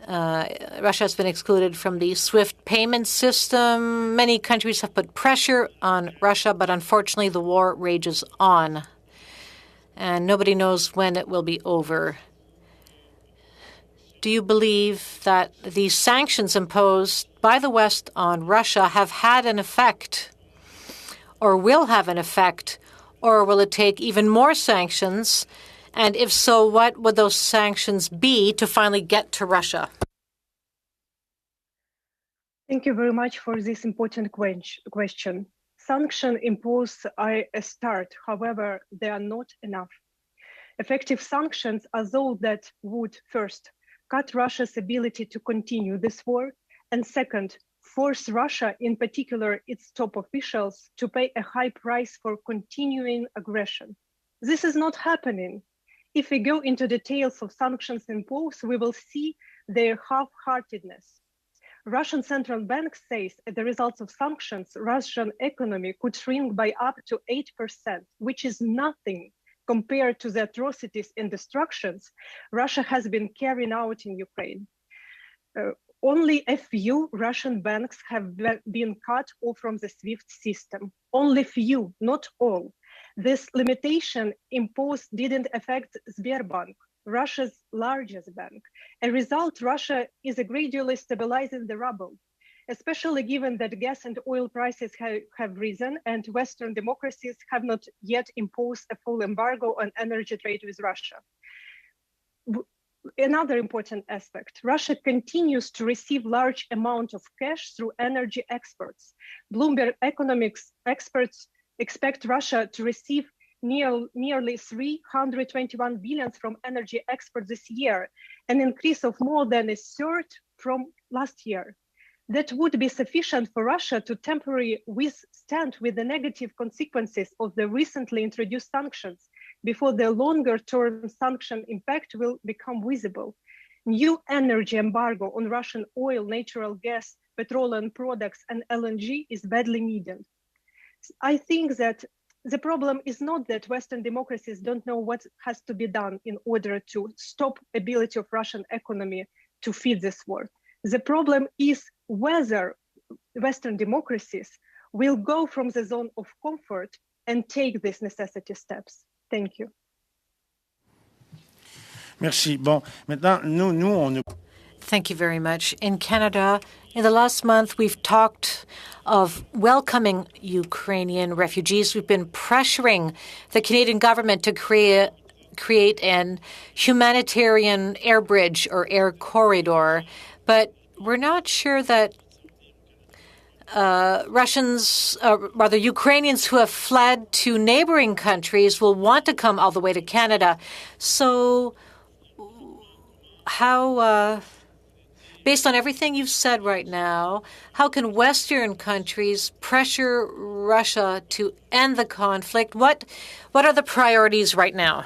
Russia has been excluded from the SWIFT payment system. Many countries have put pressure on Russia, but unfortunately the war rages on, and nobody knows when it will be over. Do you believe that these sanctions imposed by the West on Russia have had an effect, or will have an effect, or will it take even more sanctions? And if so, what would those sanctions be to finally get to Russia? Thank you very much for this important question. Sanctions imposed are a start. However, they are not enough. Effective sanctions are those that would, first, cut Russia's ability to continue this war, and second, force Russia, in particular its top officials, to pay a high price for continuing aggression. This is not happening. If we go into details of sanctions imposed, we will see their half-heartedness. Russian central bank says as a result of sanctions, Russian economy could shrink by up to 8%, which is nothing compared to the atrocities and destructions Russia has been carrying out in Ukraine. Only a few Russian banks have been cut off from the SWIFT system. Only few, not all. This limitation imposed didn't affect Sberbank, Russia's largest bank. As a result, Russia is gradually stabilizing the ruble, especially given that gas and oil prices have risen and Western democracies have not yet imposed a full embargo on energy trade with Russia. Another important aspect, Russia continues to receive large amounts of cash through energy exports. Bloomberg economics experts expect Russia to receive nearly 321 billion from energy exports this year, an increase of more than a third from last year. That would be sufficient for Russia to temporarily withstand with the negative consequences of the recently introduced sanctions before the longer-term sanction impact will become visible. New energy embargo on Russian oil, natural gas, petroleum products, and LNG is badly needed. I think that the problem is not that Western democracies don't know what has to be done in order to stop the ability of Russian economy to feed this war. The problem is whether Western democracies will go from the zone of comfort and take these necessity steps. Thank you. Merci. Bon, maintenant, nous, on... Thank you very much. In Canada, in the last month, we've talked of welcoming Ukrainian refugees. We've been pressuring the Canadian government to create an humanitarian air bridge or air corridor, but we're not sure that Ukrainians who have fled to neighboring countries will want to come all the way to Canada. So how, based on everything you've said right now, how can Western countries pressure Russia to end the conflict? What are the priorities right now?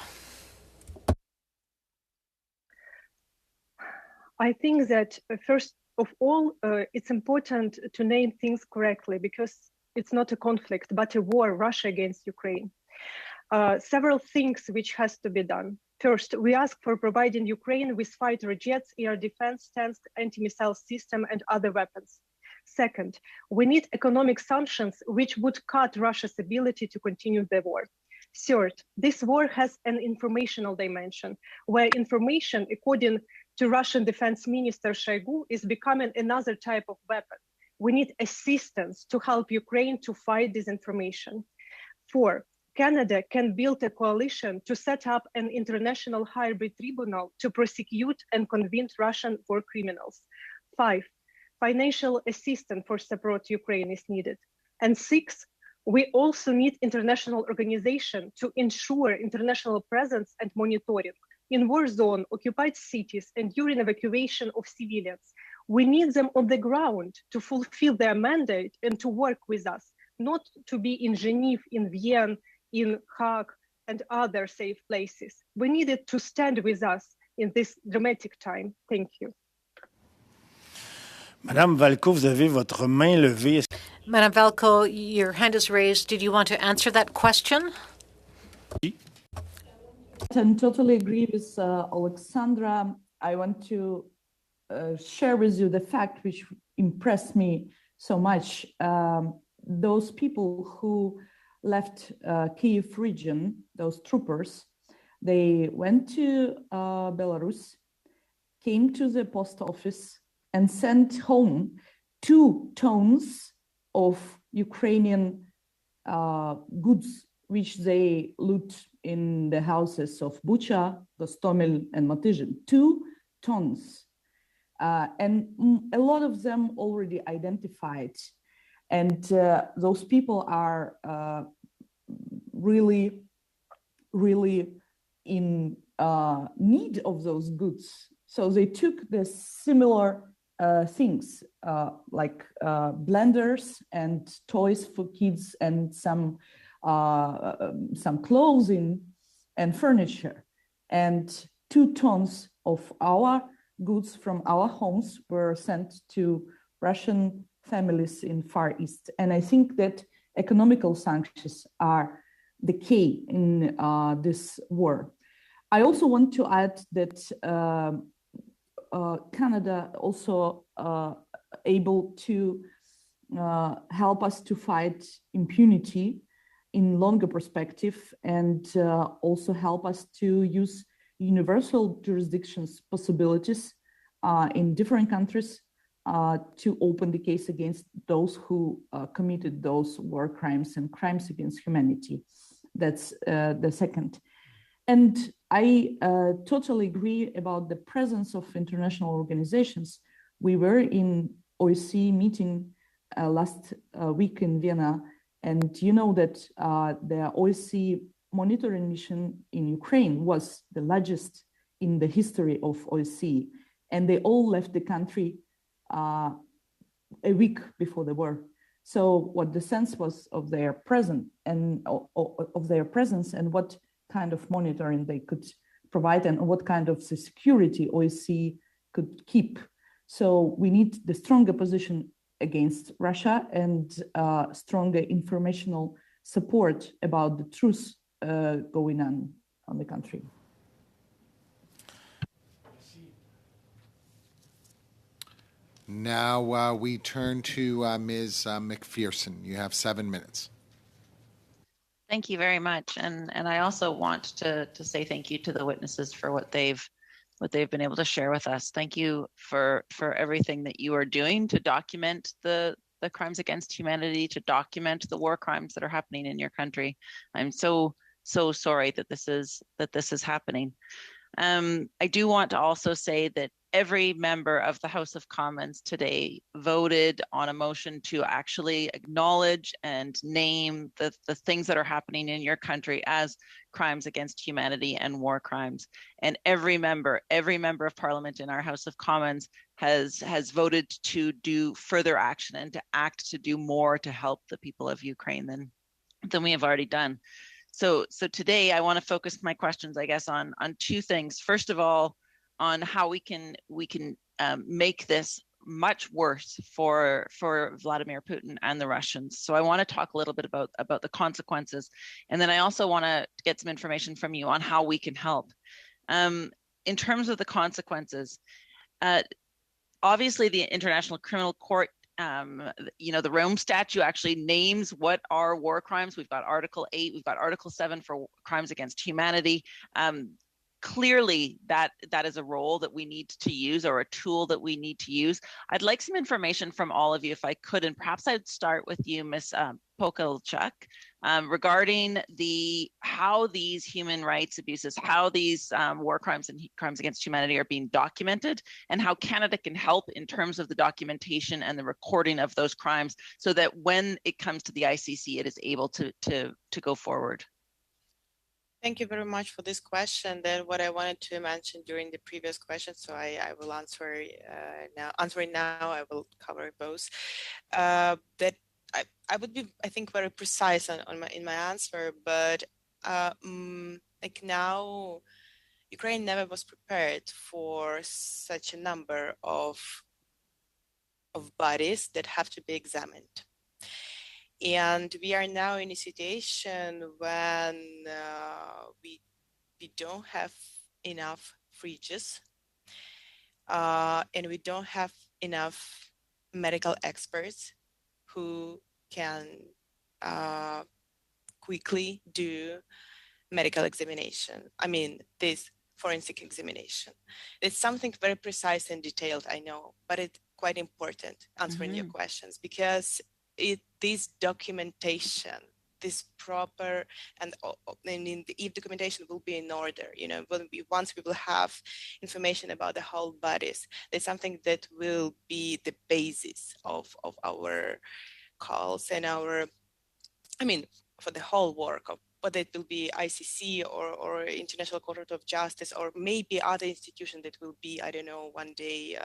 I think that first of all, it's important to name things correctly because it's not a conflict, but a war, Russia against Ukraine. Several things which has to be done. First, we ask for providing Ukraine with fighter jets, air defense, tanks, anti-missile system, and other weapons. Second, we need economic sanctions which would cut Russia's ability to continue the war. Third, this war has an informational dimension, where information, according to Russian Defense Minister Shoigu, is becoming another type of weapon. We need assistance to help Ukraine to fight disinformation. 4, Canada can build a coalition to set up an international hybrid tribunal to prosecute and convict Russian war criminals. 5, financial assistance for support Ukraine is needed. And 6, we also need international organization to ensure international presence and monitoring in war zone, occupied cities, and during evacuation of civilians. We need them on the ground to fulfill their mandate and to work with us, not to be in Geneva, in Vienna, in Hague, and other safe places. We needed to stand with us in this dramatic time. Thank you. Madame Valco, vous avez votre main levée. Madame Valco, your hand is raised. Did you want to answer that question? I totally agree with Alexandra. I want to share with you the fact which impressed me so much. Those people who left Kyiv region, those troopers, they went to Belarus, came to the post office, and sent home 2 tons of Ukrainian goods, which they loot in the houses of Bucha, Gostomel, and Motyzhin. 2 tons. And a lot of them already identified. And those people are really, really in need of those goods. So they took the similar things like blenders and toys for kids and some clothing and furniture. And 2 tons of our goods from our homes were sent to Russian families in Far East. And I think that economical sanctions are the key in this war. I also want to add that Canada also able to help us to fight impunity in longer perspective, and also help us to use universal jurisdictions possibilities in different countries to open the case against those who committed those war crimes and crimes against humanity. That's the second. And I totally agree about the presence of international organizations. We were in OSCE meeting last week in Vienna, and you know that the OSCE monitoring mission in Ukraine was the largest in the history of OSCE, and they all left the country a week before the war. So what the sense was of their presence and what kind of monitoring they could provide and what kind of security OSCE could keep. So we need the stronger position against Russia and stronger informational support about the truth going on the country. Now we turn to Ms. McPherson. You have 7 minutes. Thank you very much, and I also want to say thank you to the witnesses for what they've been able to share with us. Thank you for everything that you are doing to document the crimes against humanity, to document the war crimes that are happening in your country. I'm so sorry that this is happening. I do want to also say that every member of the House of Commons today voted on a motion to actually acknowledge and name the things that are happening in your country as crimes against humanity and war crimes. And every member of Parliament in our House of Commons has voted to do further action and to act to do more to help the people of Ukraine than we have already done. So today I want to focus my questions, I guess, on 2 things. First of all, on how we can make this much worse for Vladimir Putin and the Russians. So I want to talk a little bit about the consequences, and then I also want to get some information from you on how we can help. In terms of the consequences, obviously the International Criminal Court, the Rome Statute actually names what are war crimes. We've got Article 8, we've got Article 7 for crimes against humanity. clearly that is a role that we need to use, or a tool that we need to use. I'd like some information from all of you, if I could, and perhaps I'd start with you, Ms. Pokelchuk, regarding how these human rights abuses, how these war crimes and crimes against humanity are being documented, and how Canada can help in terms of the documentation and the recording of those crimes, so that when it comes to the ICC, it is able to go forward. Thank you very much for this question. Then what I wanted to mention during the previous question, so I will answer now. Answering now, I will cover both. That I would be, I think, very precise in my answer, but like now, Ukraine never was prepared for such a number of bodies that have to be examined. And we are now in a situation when we don't have enough fridges, and we don't have enough medical experts who can quickly do medical examination. I mean, this forensic examination. It's something very precise and detailed, I know, but it's quite important answering your questions, because this documentation, this proper, and if documentation will be in order, once we will have information about the whole bodies, there's something that will be the basis of our calls and for the whole work of whether it will be ICC or International Court of Justice, or maybe other institution that will be, I don't know, one day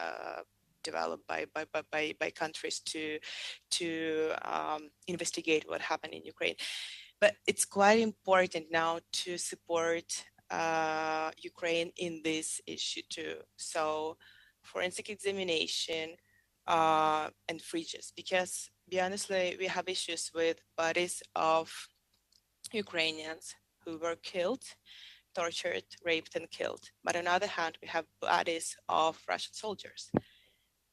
developed by countries to investigate what happened in Ukraine. But it's quite important now to support Ukraine in this issue too. So forensic examination and fridges, because honestly, we have issues with bodies of Ukrainians who were killed, tortured, raped, and killed. But on the other hand, we have bodies of Russian soldiers.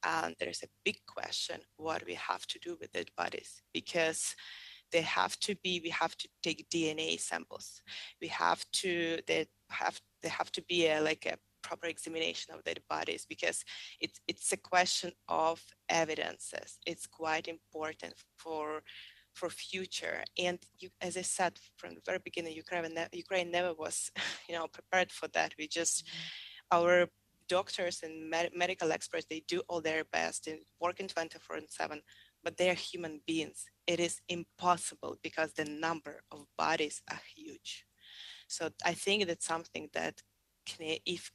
And there's a big question what we have to do with dead bodies, because we have to take DNA samples. They have to be a proper examination of dead bodies, because it's a question of evidences. It's quite important for future. And as I said from the very beginning, Ukraine never was prepared for that. Our doctors and medical experts, they do all their best and working 24/7, but they are human beings. It is impossible because the number of bodies are huge. So I think that's something that if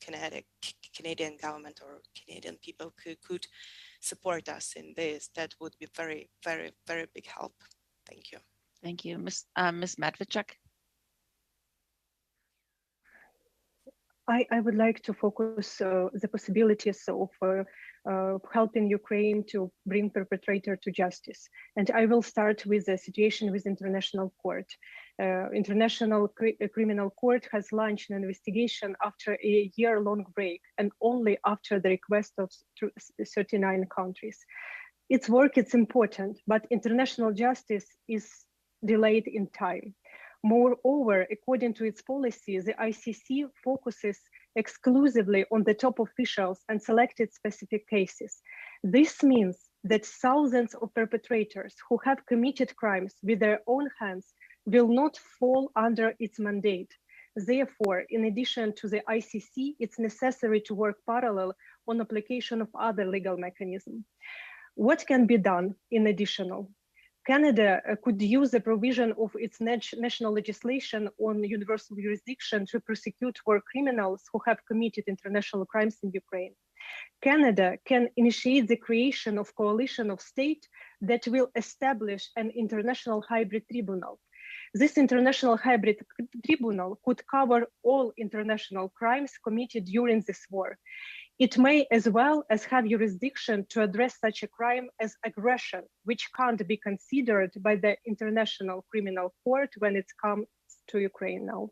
Canadian government or Canadian people could support us in this, that would be very, very, very big help. Thank you. Thank you. Ms. Matvichuk. I would like to focus the possibilities of helping Ukraine to bring perpetrator to justice. And I will start with the situation with International Court. International Criminal Court has launched an investigation after a year-long break, and only after the request of 39 countries. Its work is important, but international justice is delayed in time. Moreover, according to its policy, the ICC focuses exclusively on the top officials and selected specific cases. This means that thousands of perpetrators who have committed crimes with their own hands will not fall under its mandate. Therefore, in addition to the ICC, it's necessary to work parallel on application of other legal mechanisms. What can be done in additional? Canada could use the provision of its national legislation on universal jurisdiction to prosecute war criminals who have committed international crimes in Ukraine. Canada can initiate the creation of coalition of states that will establish an international hybrid tribunal. This international hybrid tribunal could cover all international crimes committed during this war. It may as well as have jurisdiction to address such a crime as aggression, which can't be considered by the International Criminal Court when it comes to Ukraine now.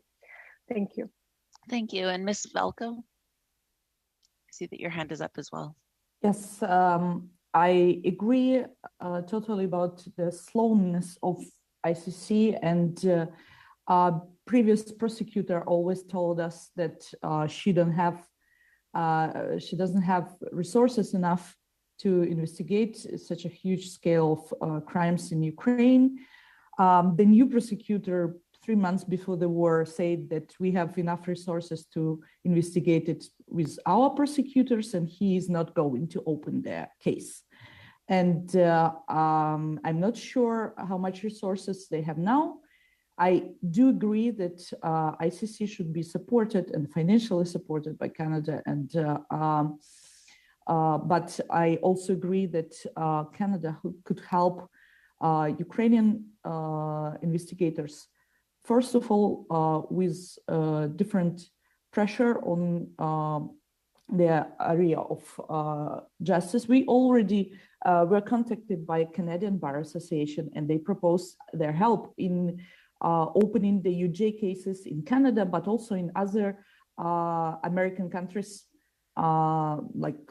Thank you. Thank you. And Ms. Velko, I see that your hand is up as well. Yes, I agree totally about the slowness of ICC, and previous prosecutor always told us that she doesn't have resources enough to investigate such a huge scale of crimes in Ukraine. The new prosecutor 3 months before the war said that we have enough resources to investigate it with our prosecutors, and he is not going to open their case. And I'm not sure how much resources they have now. I do agree that ICC should be supported and financially supported by Canada, and but I also agree that Canada could help Ukrainian investigators, first of all, with different pressure on the area of justice. We already were contacted by Canadian Bar Association, and they proposed their help in opening the UJ cases in Canada, but also in other American countries, like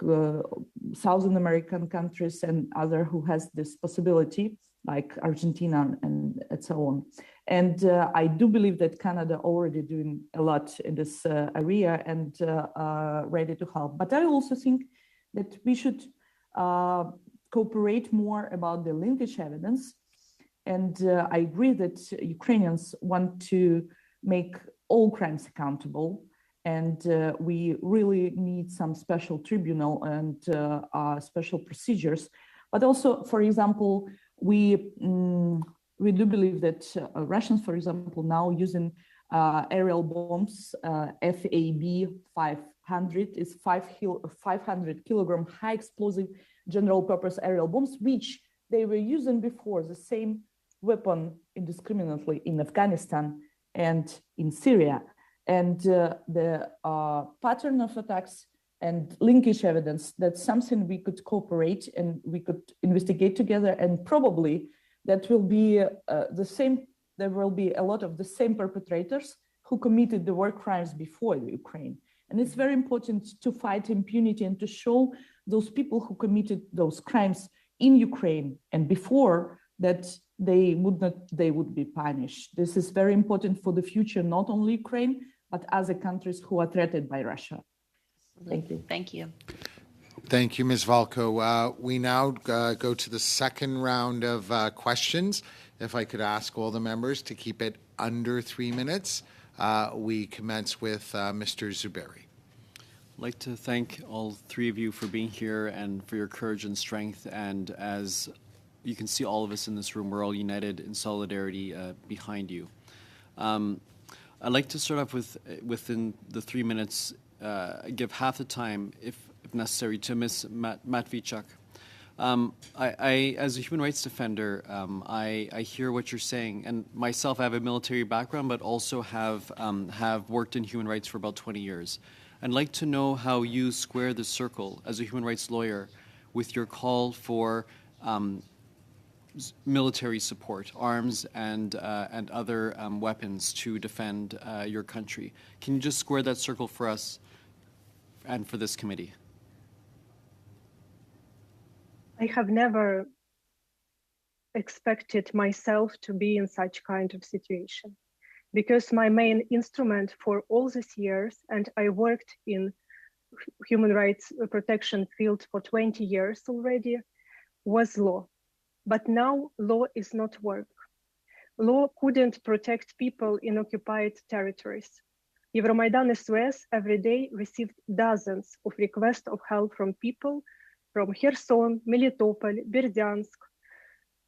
Southern American countries and other who has this possibility, like Argentina and so on. And I do believe that Canada already doing a lot in this area and ready to help. But I also think that we should cooperate more about the linkage evidence. And I agree that Ukrainians want to make all crimes accountable. And we really need some special tribunal and special procedures. But also, for example, we do believe that Russians, for example, now using aerial bombs, FAB 500 is 500 kilogram high explosive general purpose aerial bombs, which they were using before, the same weapon indiscriminately in Afghanistan and in Syria. And the pattern of attacks and linkage evidence, that's something we could cooperate and we could investigate together, and probably that will be the same, there will be a lot of the same perpetrators who committed the war crimes before Ukraine. And it's very important to fight impunity and to show those people who committed those crimes in Ukraine and before that they would be punished. This is very important for the future, not only Ukraine, but other countries who are threatened by Russia. Thank you. Thank you. Thank you, Ms. Valko. We now go to the second round of questions. If I could ask all the members to keep it under 3 minutes. We commence with Mr. Zuberi. I'd like to thank all three of you for being here and for your courage and strength. And as you can see, all of us in this room, we're all united in solidarity behind you. I'd like to start off with, within the 3 minutes, give half the time, if necessary, to Ms. Matvichuk. I, as a human rights defender, I hear what you're saying, and myself, I have a military background, but also have worked in human rights for about 20 years. I'd like to know how you square the circle as a human rights lawyer with your call for military support, arms and other weapons to defend your country. Can you just square that circle for us and for this committee? I have never expected myself to be in such kind of situation, because my main instrument for all these years, and I worked in human rights protection field for 20 years already, was law. But now law is not work. Law couldn't protect people in occupied territories. Euromaidan SOS every day received dozens of requests of help from people from Kherson, Melitopol, Berdyansk,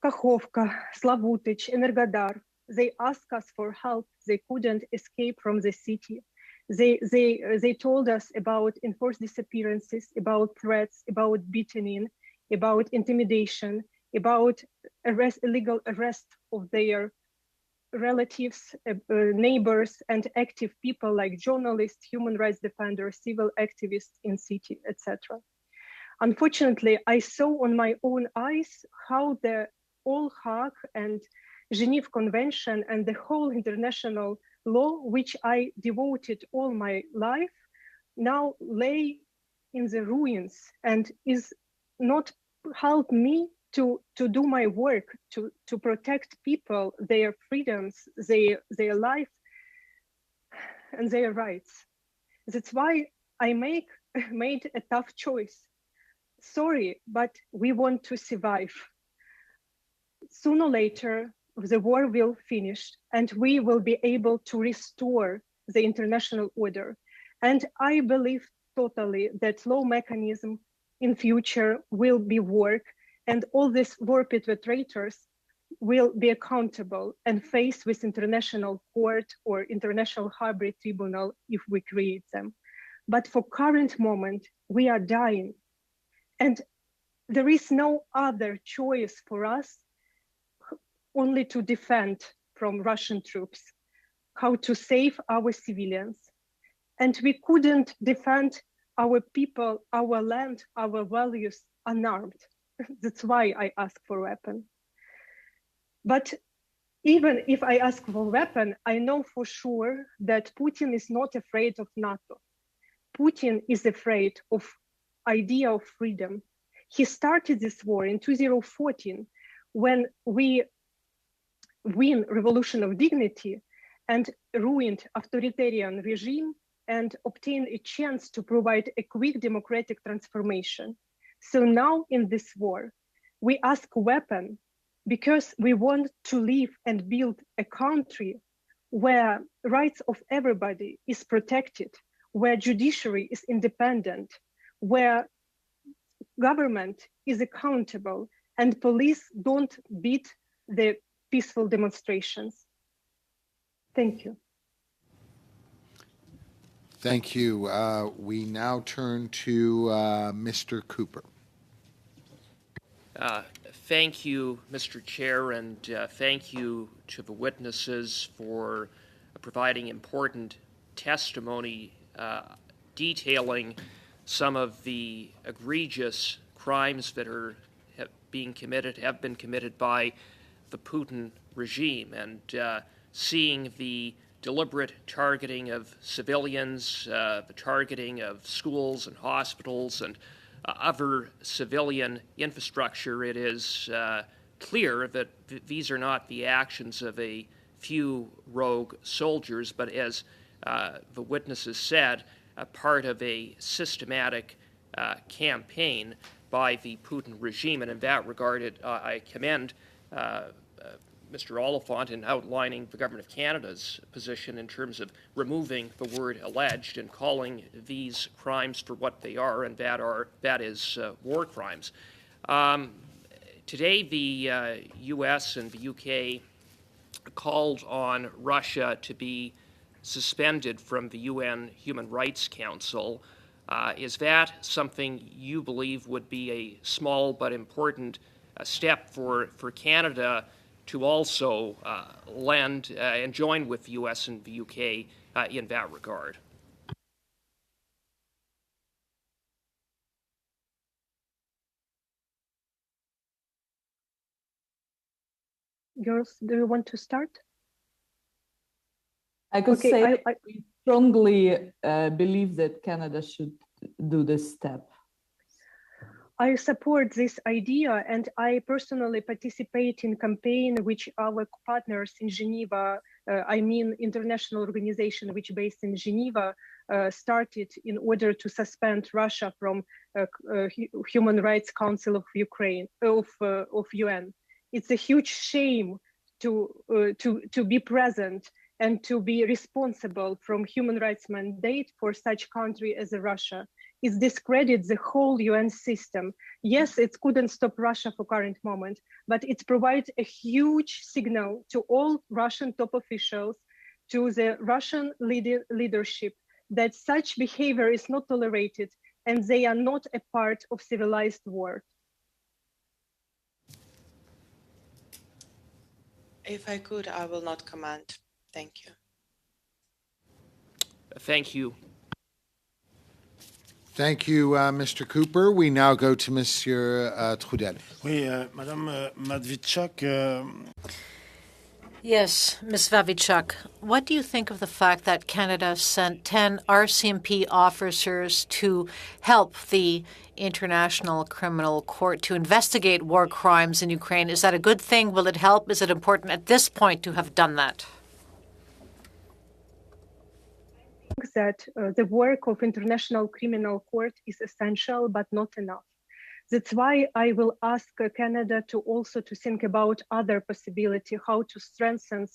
Kakhovka, Slavutych, Energodar. They asked us for help. They couldn't escape from the city. They told us about enforced disappearances, about threats, about beating, about intimidation, about illegal arrest of their relatives, neighbors, and active people like journalists, human rights defenders, civil activists in city, etc. Unfortunately, I saw on my own eyes how the all Hague and Geneva Convention and the whole international law, which I devoted all my life, now lay in the ruins and is not help me to do my work, to protect people, their freedoms, their life. and their rights. That's why I made a tough choice. Sorry, but we want to survive. Sooner or later, the war will finish and we will be able to restore the international order. And I believe totally that law mechanism in future will be work, and all these war perpetrators will be accountable and faced with international court or international hybrid tribunal if we create them. But for current moment, we are dying. And there is no other choice for us only to defend from Russian troops, how to save our civilians. And we couldn't defend our people, our land, our values unarmed. That's why I ask for weapon. But even if I ask for weapon, I know for sure that Putin is not afraid of NATO. Putin is afraid of idea of freedom. He started this war in 2014 when we win revolution of dignity and ruined authoritarian regime and obtained a chance to provide a quick democratic transformation. So now in this war, we ask weapon because we want to live and build a country where rights of everybody is protected, where judiciary is independent, where government is accountable and police don't beat the peaceful demonstrations. Thank you. Thank you. We now turn to Mr. Cooper. Thank you, Mr. Chair, and thank you to the witnesses for providing important testimony detailing some of the egregious crimes that have been committed by the Putin regime, and seeing the deliberate targeting of civilians, the targeting of schools and hospitals and other civilian infrastructure. It is clear that these are not the actions of a few rogue soldiers, but as the witnesses said, a part of a systematic campaign by the Putin regime. And in that regard, I commend Mr. Oliphant in outlining the Government of Canada's position in terms of removing the word alleged and calling these crimes for what they are, and that is war crimes. Today, the U.S. and the U.K. called on Russia to be suspended from the UN Human Rights Council. Is that something you believe would be a small but important step for Canada to also lend and join with the U.S. and the U.K. In that regard? Girls, do you want to start? I could say we strongly believe that Canada should do this step. I support this idea, and I personally participate in campaign which our partners in Geneva, international organization which based in Geneva, started in order to suspend Russia from Human Rights Council of Ukraine, of UN. It's a huge shame to be present and to be responsible from human rights mandate for such country as Russia. It discredits the whole UN system. Yes, it couldn't stop Russia for current moment, but it provides a huge signal to all Russian top officials, to the Russian leadership, that such behavior is not tolerated and they are not a part of civilized world. If I could, I will not comment. Thank you. Thank you. Thank you, Mr. Cooper. We now go to Monsieur Trudel. Oui, Madame Matvichak. Yes, Ms. Vavichuk, what do you think of the fact that Canada sent 10 RCMP officers to help the International Criminal Court to investigate war crimes in Ukraine? Is that a good thing? Will it help? Is it important at this point to have done that? that the work of International Criminal Court is essential, but not enough. That's why I will ask Canada to also to think about other possibility, how to strengthen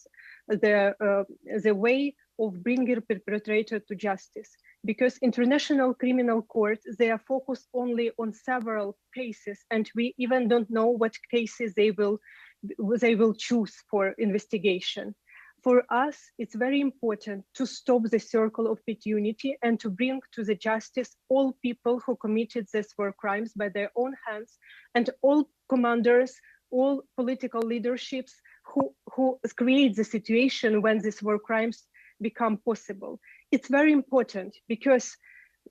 the way of bringing perpetrator to justice. Because International Criminal Court, they are focused only on several cases, and we even don't know what cases they will choose for investigation. For us, it's very important to stop the circle of impunity and to bring to the justice all people who committed these war crimes by their own hands, and all commanders, all political leaderships who create the situation when these war crimes become possible. It's very important because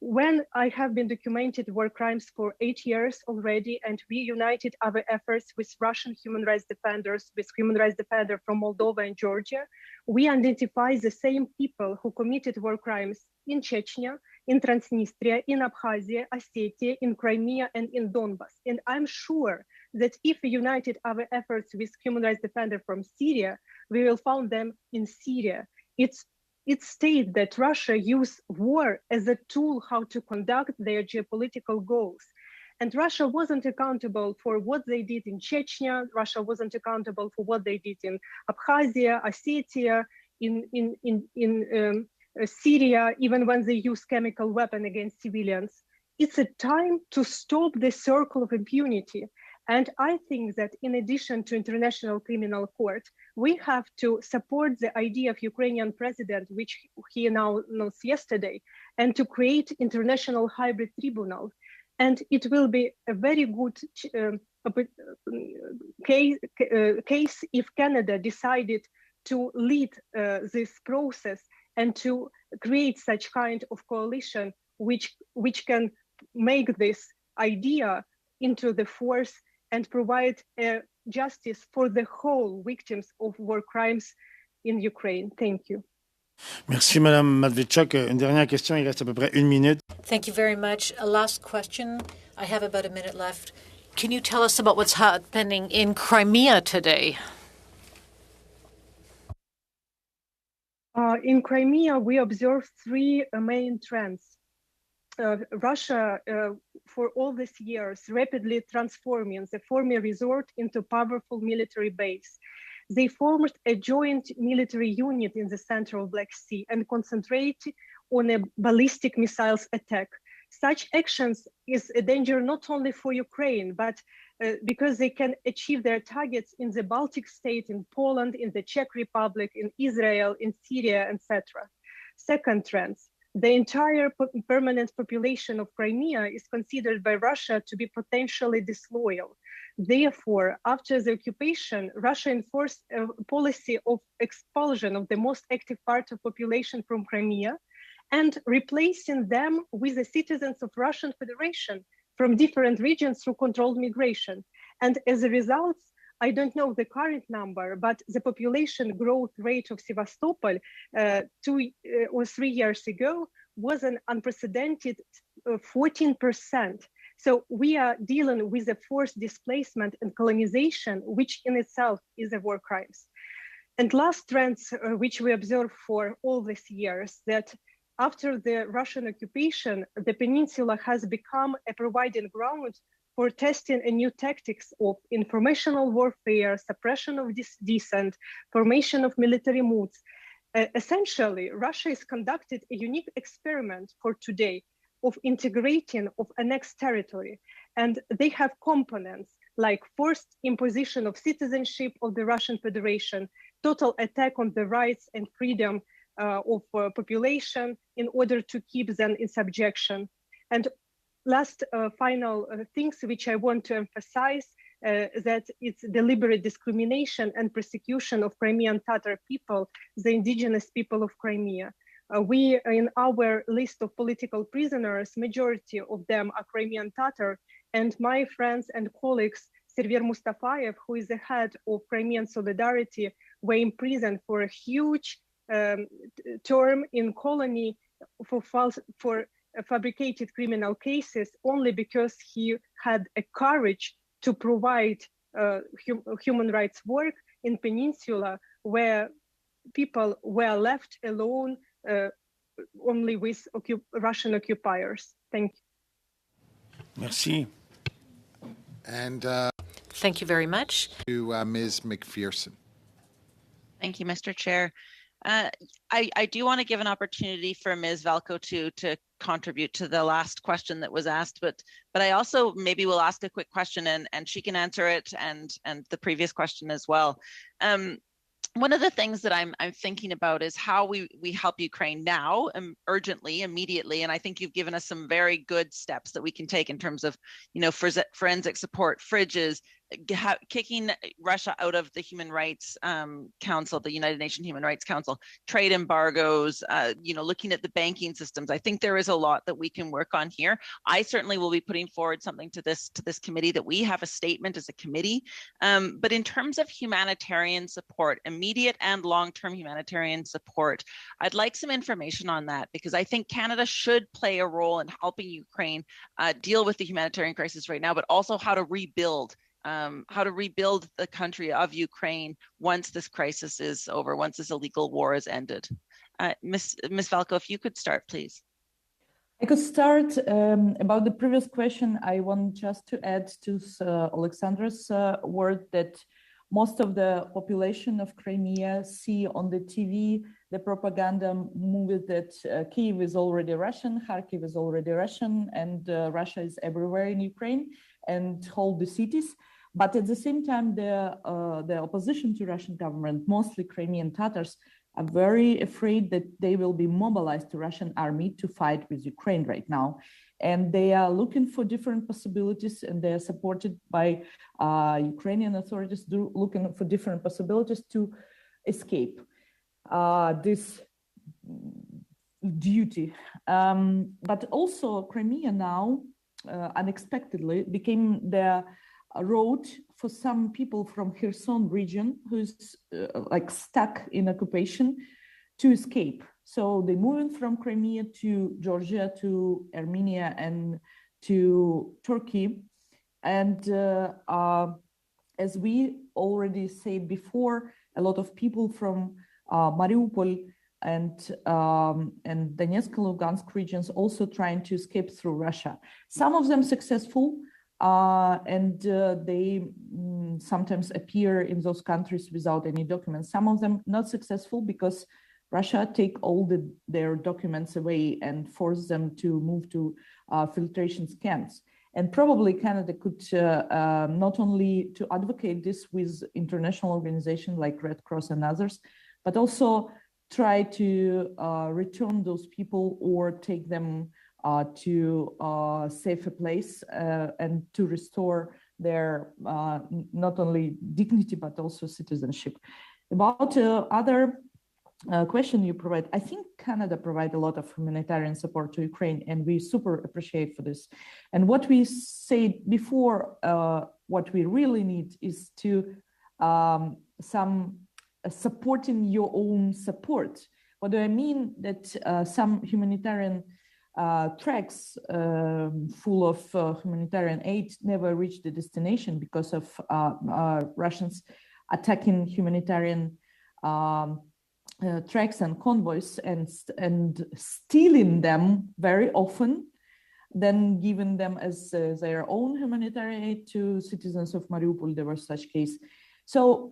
when I have been documented war crimes for 8 years already, and we united our efforts with Russian human rights defenders, with human rights defenders from Moldova and Georgia, we identify the same people who committed war crimes in Chechnya, in Transnistria, in Abkhazia, Ossetia, in Crimea, and in Donbass. And I'm sure that if we united our efforts with human rights defenders from Syria, we will find them in Syria. It states that Russia used war as a tool how to conduct their geopolitical goals. And Russia wasn't accountable for what they did in Chechnya. Russia wasn't accountable for what they did in Abkhazia, Ossetia, in Syria, even when they used chemical weapons against civilians. It's a time to stop the circle of impunity. And I think that in addition to International Criminal Court, we have to support the idea of Ukrainian president, which he announced yesterday, and to create international hybrid tribunal. And it will be a very good case if Canada decided to lead this process and to create such kind of coalition which can make this idea into the force and provide justice for the whole victims of war crimes in Ukraine. Thank you. Merci, Madame Matvichuk. Une dernière question, il reste à peu près 1 minute. Thank you very much. A last question. I have about a minute left. Can you tell us about what's happening in Crimea today? In Crimea, we observe 3 main trends. Russia, for all these years, rapidly transforming the former resort into powerful military base. They formed a joint military unit in the center of Black Sea and concentrate on a ballistic missiles attack. Such actions is a danger not only for Ukraine, but because they can achieve their targets in the Baltic state, in Poland, in the Czech Republic, in Israel, in Syria, etc. Second trend. The entire permanent population of Crimea is considered by Russia to be potentially disloyal. Therefore, after the occupation, Russia enforced a policy of expulsion of the most active part of population from Crimea and replacing them with the citizens of Russian Federation from different regions through controlled migration. And as a result, I don't know the current number, but the population growth rate of Sevastopol 2 or 3 years ago was an unprecedented 14%. So we are dealing with a forced displacement and colonization, which in itself is a war crimes. And last trends which we observed for all these years, that after the Russian occupation, the peninsula has become a providing ground for testing a new tactics of informational warfare, suppression of dissent, formation of military moods. Essentially, Russia has conducted a unique experiment for today of integrating of annexed territory. And they have components like forced imposition of citizenship of the Russian Federation, total attack on the rights and freedom of population in order to keep them in subjection. And last final things which I want to emphasize, that it's deliberate discrimination and persecution of Crimean Tatar people, the indigenous people of Crimea. We, in our list of political prisoners, majority of them are Crimean Tatar, and my friends and colleagues, Server Mustafayev, who is the head of Crimean Solidarity, were imprisoned for a huge term in colony for fabricated criminal cases only because he had a courage to provide human rights work in peninsula where people were left alone only with Russian occupiers. Thank you. Merci. And Thank you very much. to Ms. McPherson. Thank you, Mr. Chair. I do want to give an opportunity for Ms. Valco to contribute to the last question that was asked, but I also maybe will ask a quick question and she can answer it and the previous question as well. One of the things that I'm thinking about is how we help Ukraine now, urgently, immediately, and I think you've given us some very good steps that we can take in terms of, forensic support, fridges, kicking Russia out of the Human Rights Council, the United Nations Human Rights Council, trade embargoes, looking at the banking systems. I think there is a lot that we can work on here. I certainly will be putting forward something to this committee that we have a statement as a committee. But in terms of humanitarian support, immediate and long-term humanitarian support, I'd like some information on that because I think Canada should play a role in helping Ukraine deal with the humanitarian crisis right now, but also how to rebuild the country of Ukraine once this crisis is over, once this illegal war is ended. Ms. Valco, if you could start, please. I could start about the previous question. I want just to add to Alexandra's word that most of the population of Crimea see on the TV the propaganda movie that Kyiv is already Russian, Kharkiv is already Russian, and Russia is everywhere in Ukraine and hold the cities. But at the same time, the opposition to Russian government, mostly Crimean Tatars, are very afraid that they will be mobilized to Russian army to fight with Ukraine right now. And they are looking for different possibilities, and they are supported by Ukrainian authorities looking for different possibilities to escape this duty. But also Crimea now unexpectedly became the road for some people from Kherson region who's stuck in occupation to escape. So they moving from Crimea to Georgia, to Armenia, and to Turkey. And as we already said before, a lot of people from Mariupol and Donetsk and Lugansk regions also trying to escape through Russia. Some of them successful, and they sometimes appear in those countries without any documents. Some of them not successful because Russia take all their documents away and force them to move to filtration camps. And probably Canada could not only to advocate this with international organizations like Red Cross and others, but also try to return those people or take them to a safer place and to restore their not only dignity, but also citizenship. About other question you provide, I think Canada provide a lot of humanitarian support to Ukraine, and we super appreciate for this. And what we said before, what we really need is to some supporting your own support. What do I mean? That some humanitarian tracks full of humanitarian aid never reach the destination because of Russians attacking humanitarian tracks and convoys and stealing them very often, then giving them as their own humanitarian aid to citizens of Mariupol. There was such case. So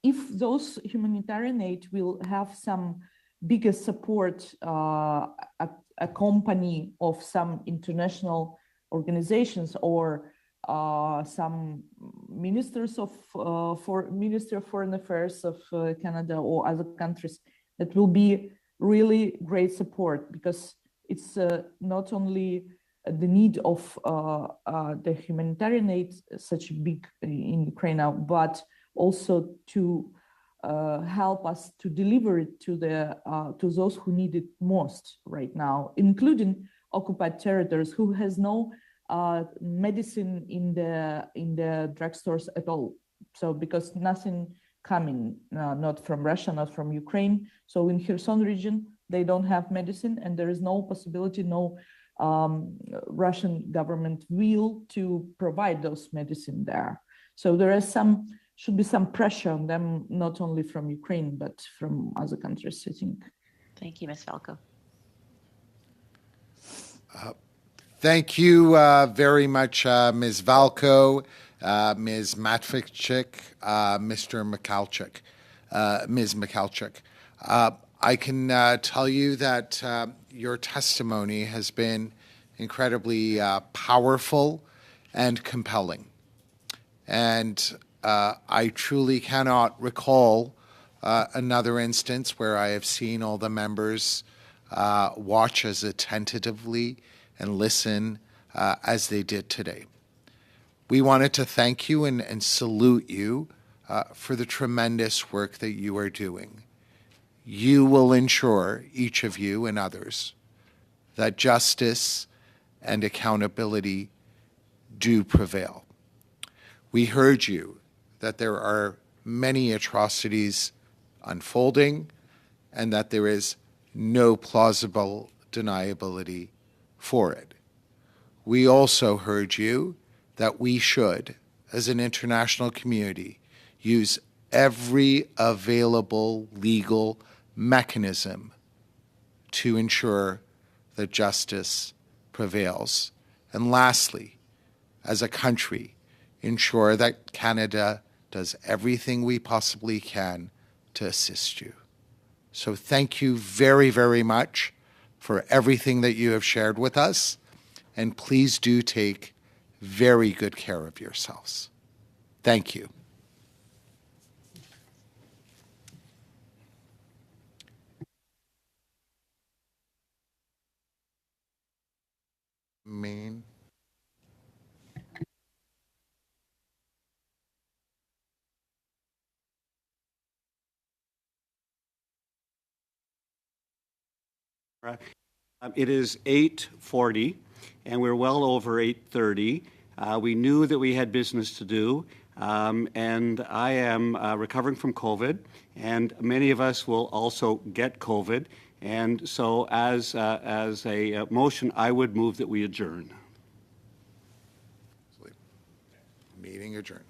if those humanitarian aid will have some bigger support, a company of some international organizations or some ministers of Ministry of Foreign Affairs of Canada or other countries, that will be really great support, because it's not only the need of the humanitarian aid such big in Ukraine now, but also to help us to deliver it to those who need it most right now, including occupied territories who has no medicine in the drugstores at all. So because nothing coming, not from Russia, not from Ukraine. So in Kherson region, they don't have medicine, and there is no possibility, no Russian government will to provide those medicine there. So there is should be some pressure on them, not only from Ukraine, but from other countries, I think. Thank you, Ms. Valco. Thank you very much, Ms. Valco, Ms. Matvichik, Mr. Michalczyk, Ms. Michalczyk. I can tell you that your testimony has been incredibly powerful and compelling. And I truly cannot recall another instance where I have seen all the members watch as attentively and listen as they did today. We wanted to thank you and salute you for the tremendous work that you are doing. You will ensure, each of you and others, that justice and accountability do prevail. We heard you that there are many atrocities unfolding and that there is no plausible deniability for it. We also heard you that we should, as an international community, use every available legal mechanism to ensure that justice prevails. And lastly, as a country, ensure that Canada does everything we possibly can to assist you. So thank you very, very much for everything that you have shared with us, and please do take very good care of yourselves. Thank you. Maine. It is 8:40, and we're well over 8:30. We knew that we had business to do, and I am recovering from COVID, and many of us will also get COVID. And so as a motion, I would move that we adjourn. Meeting adjourned.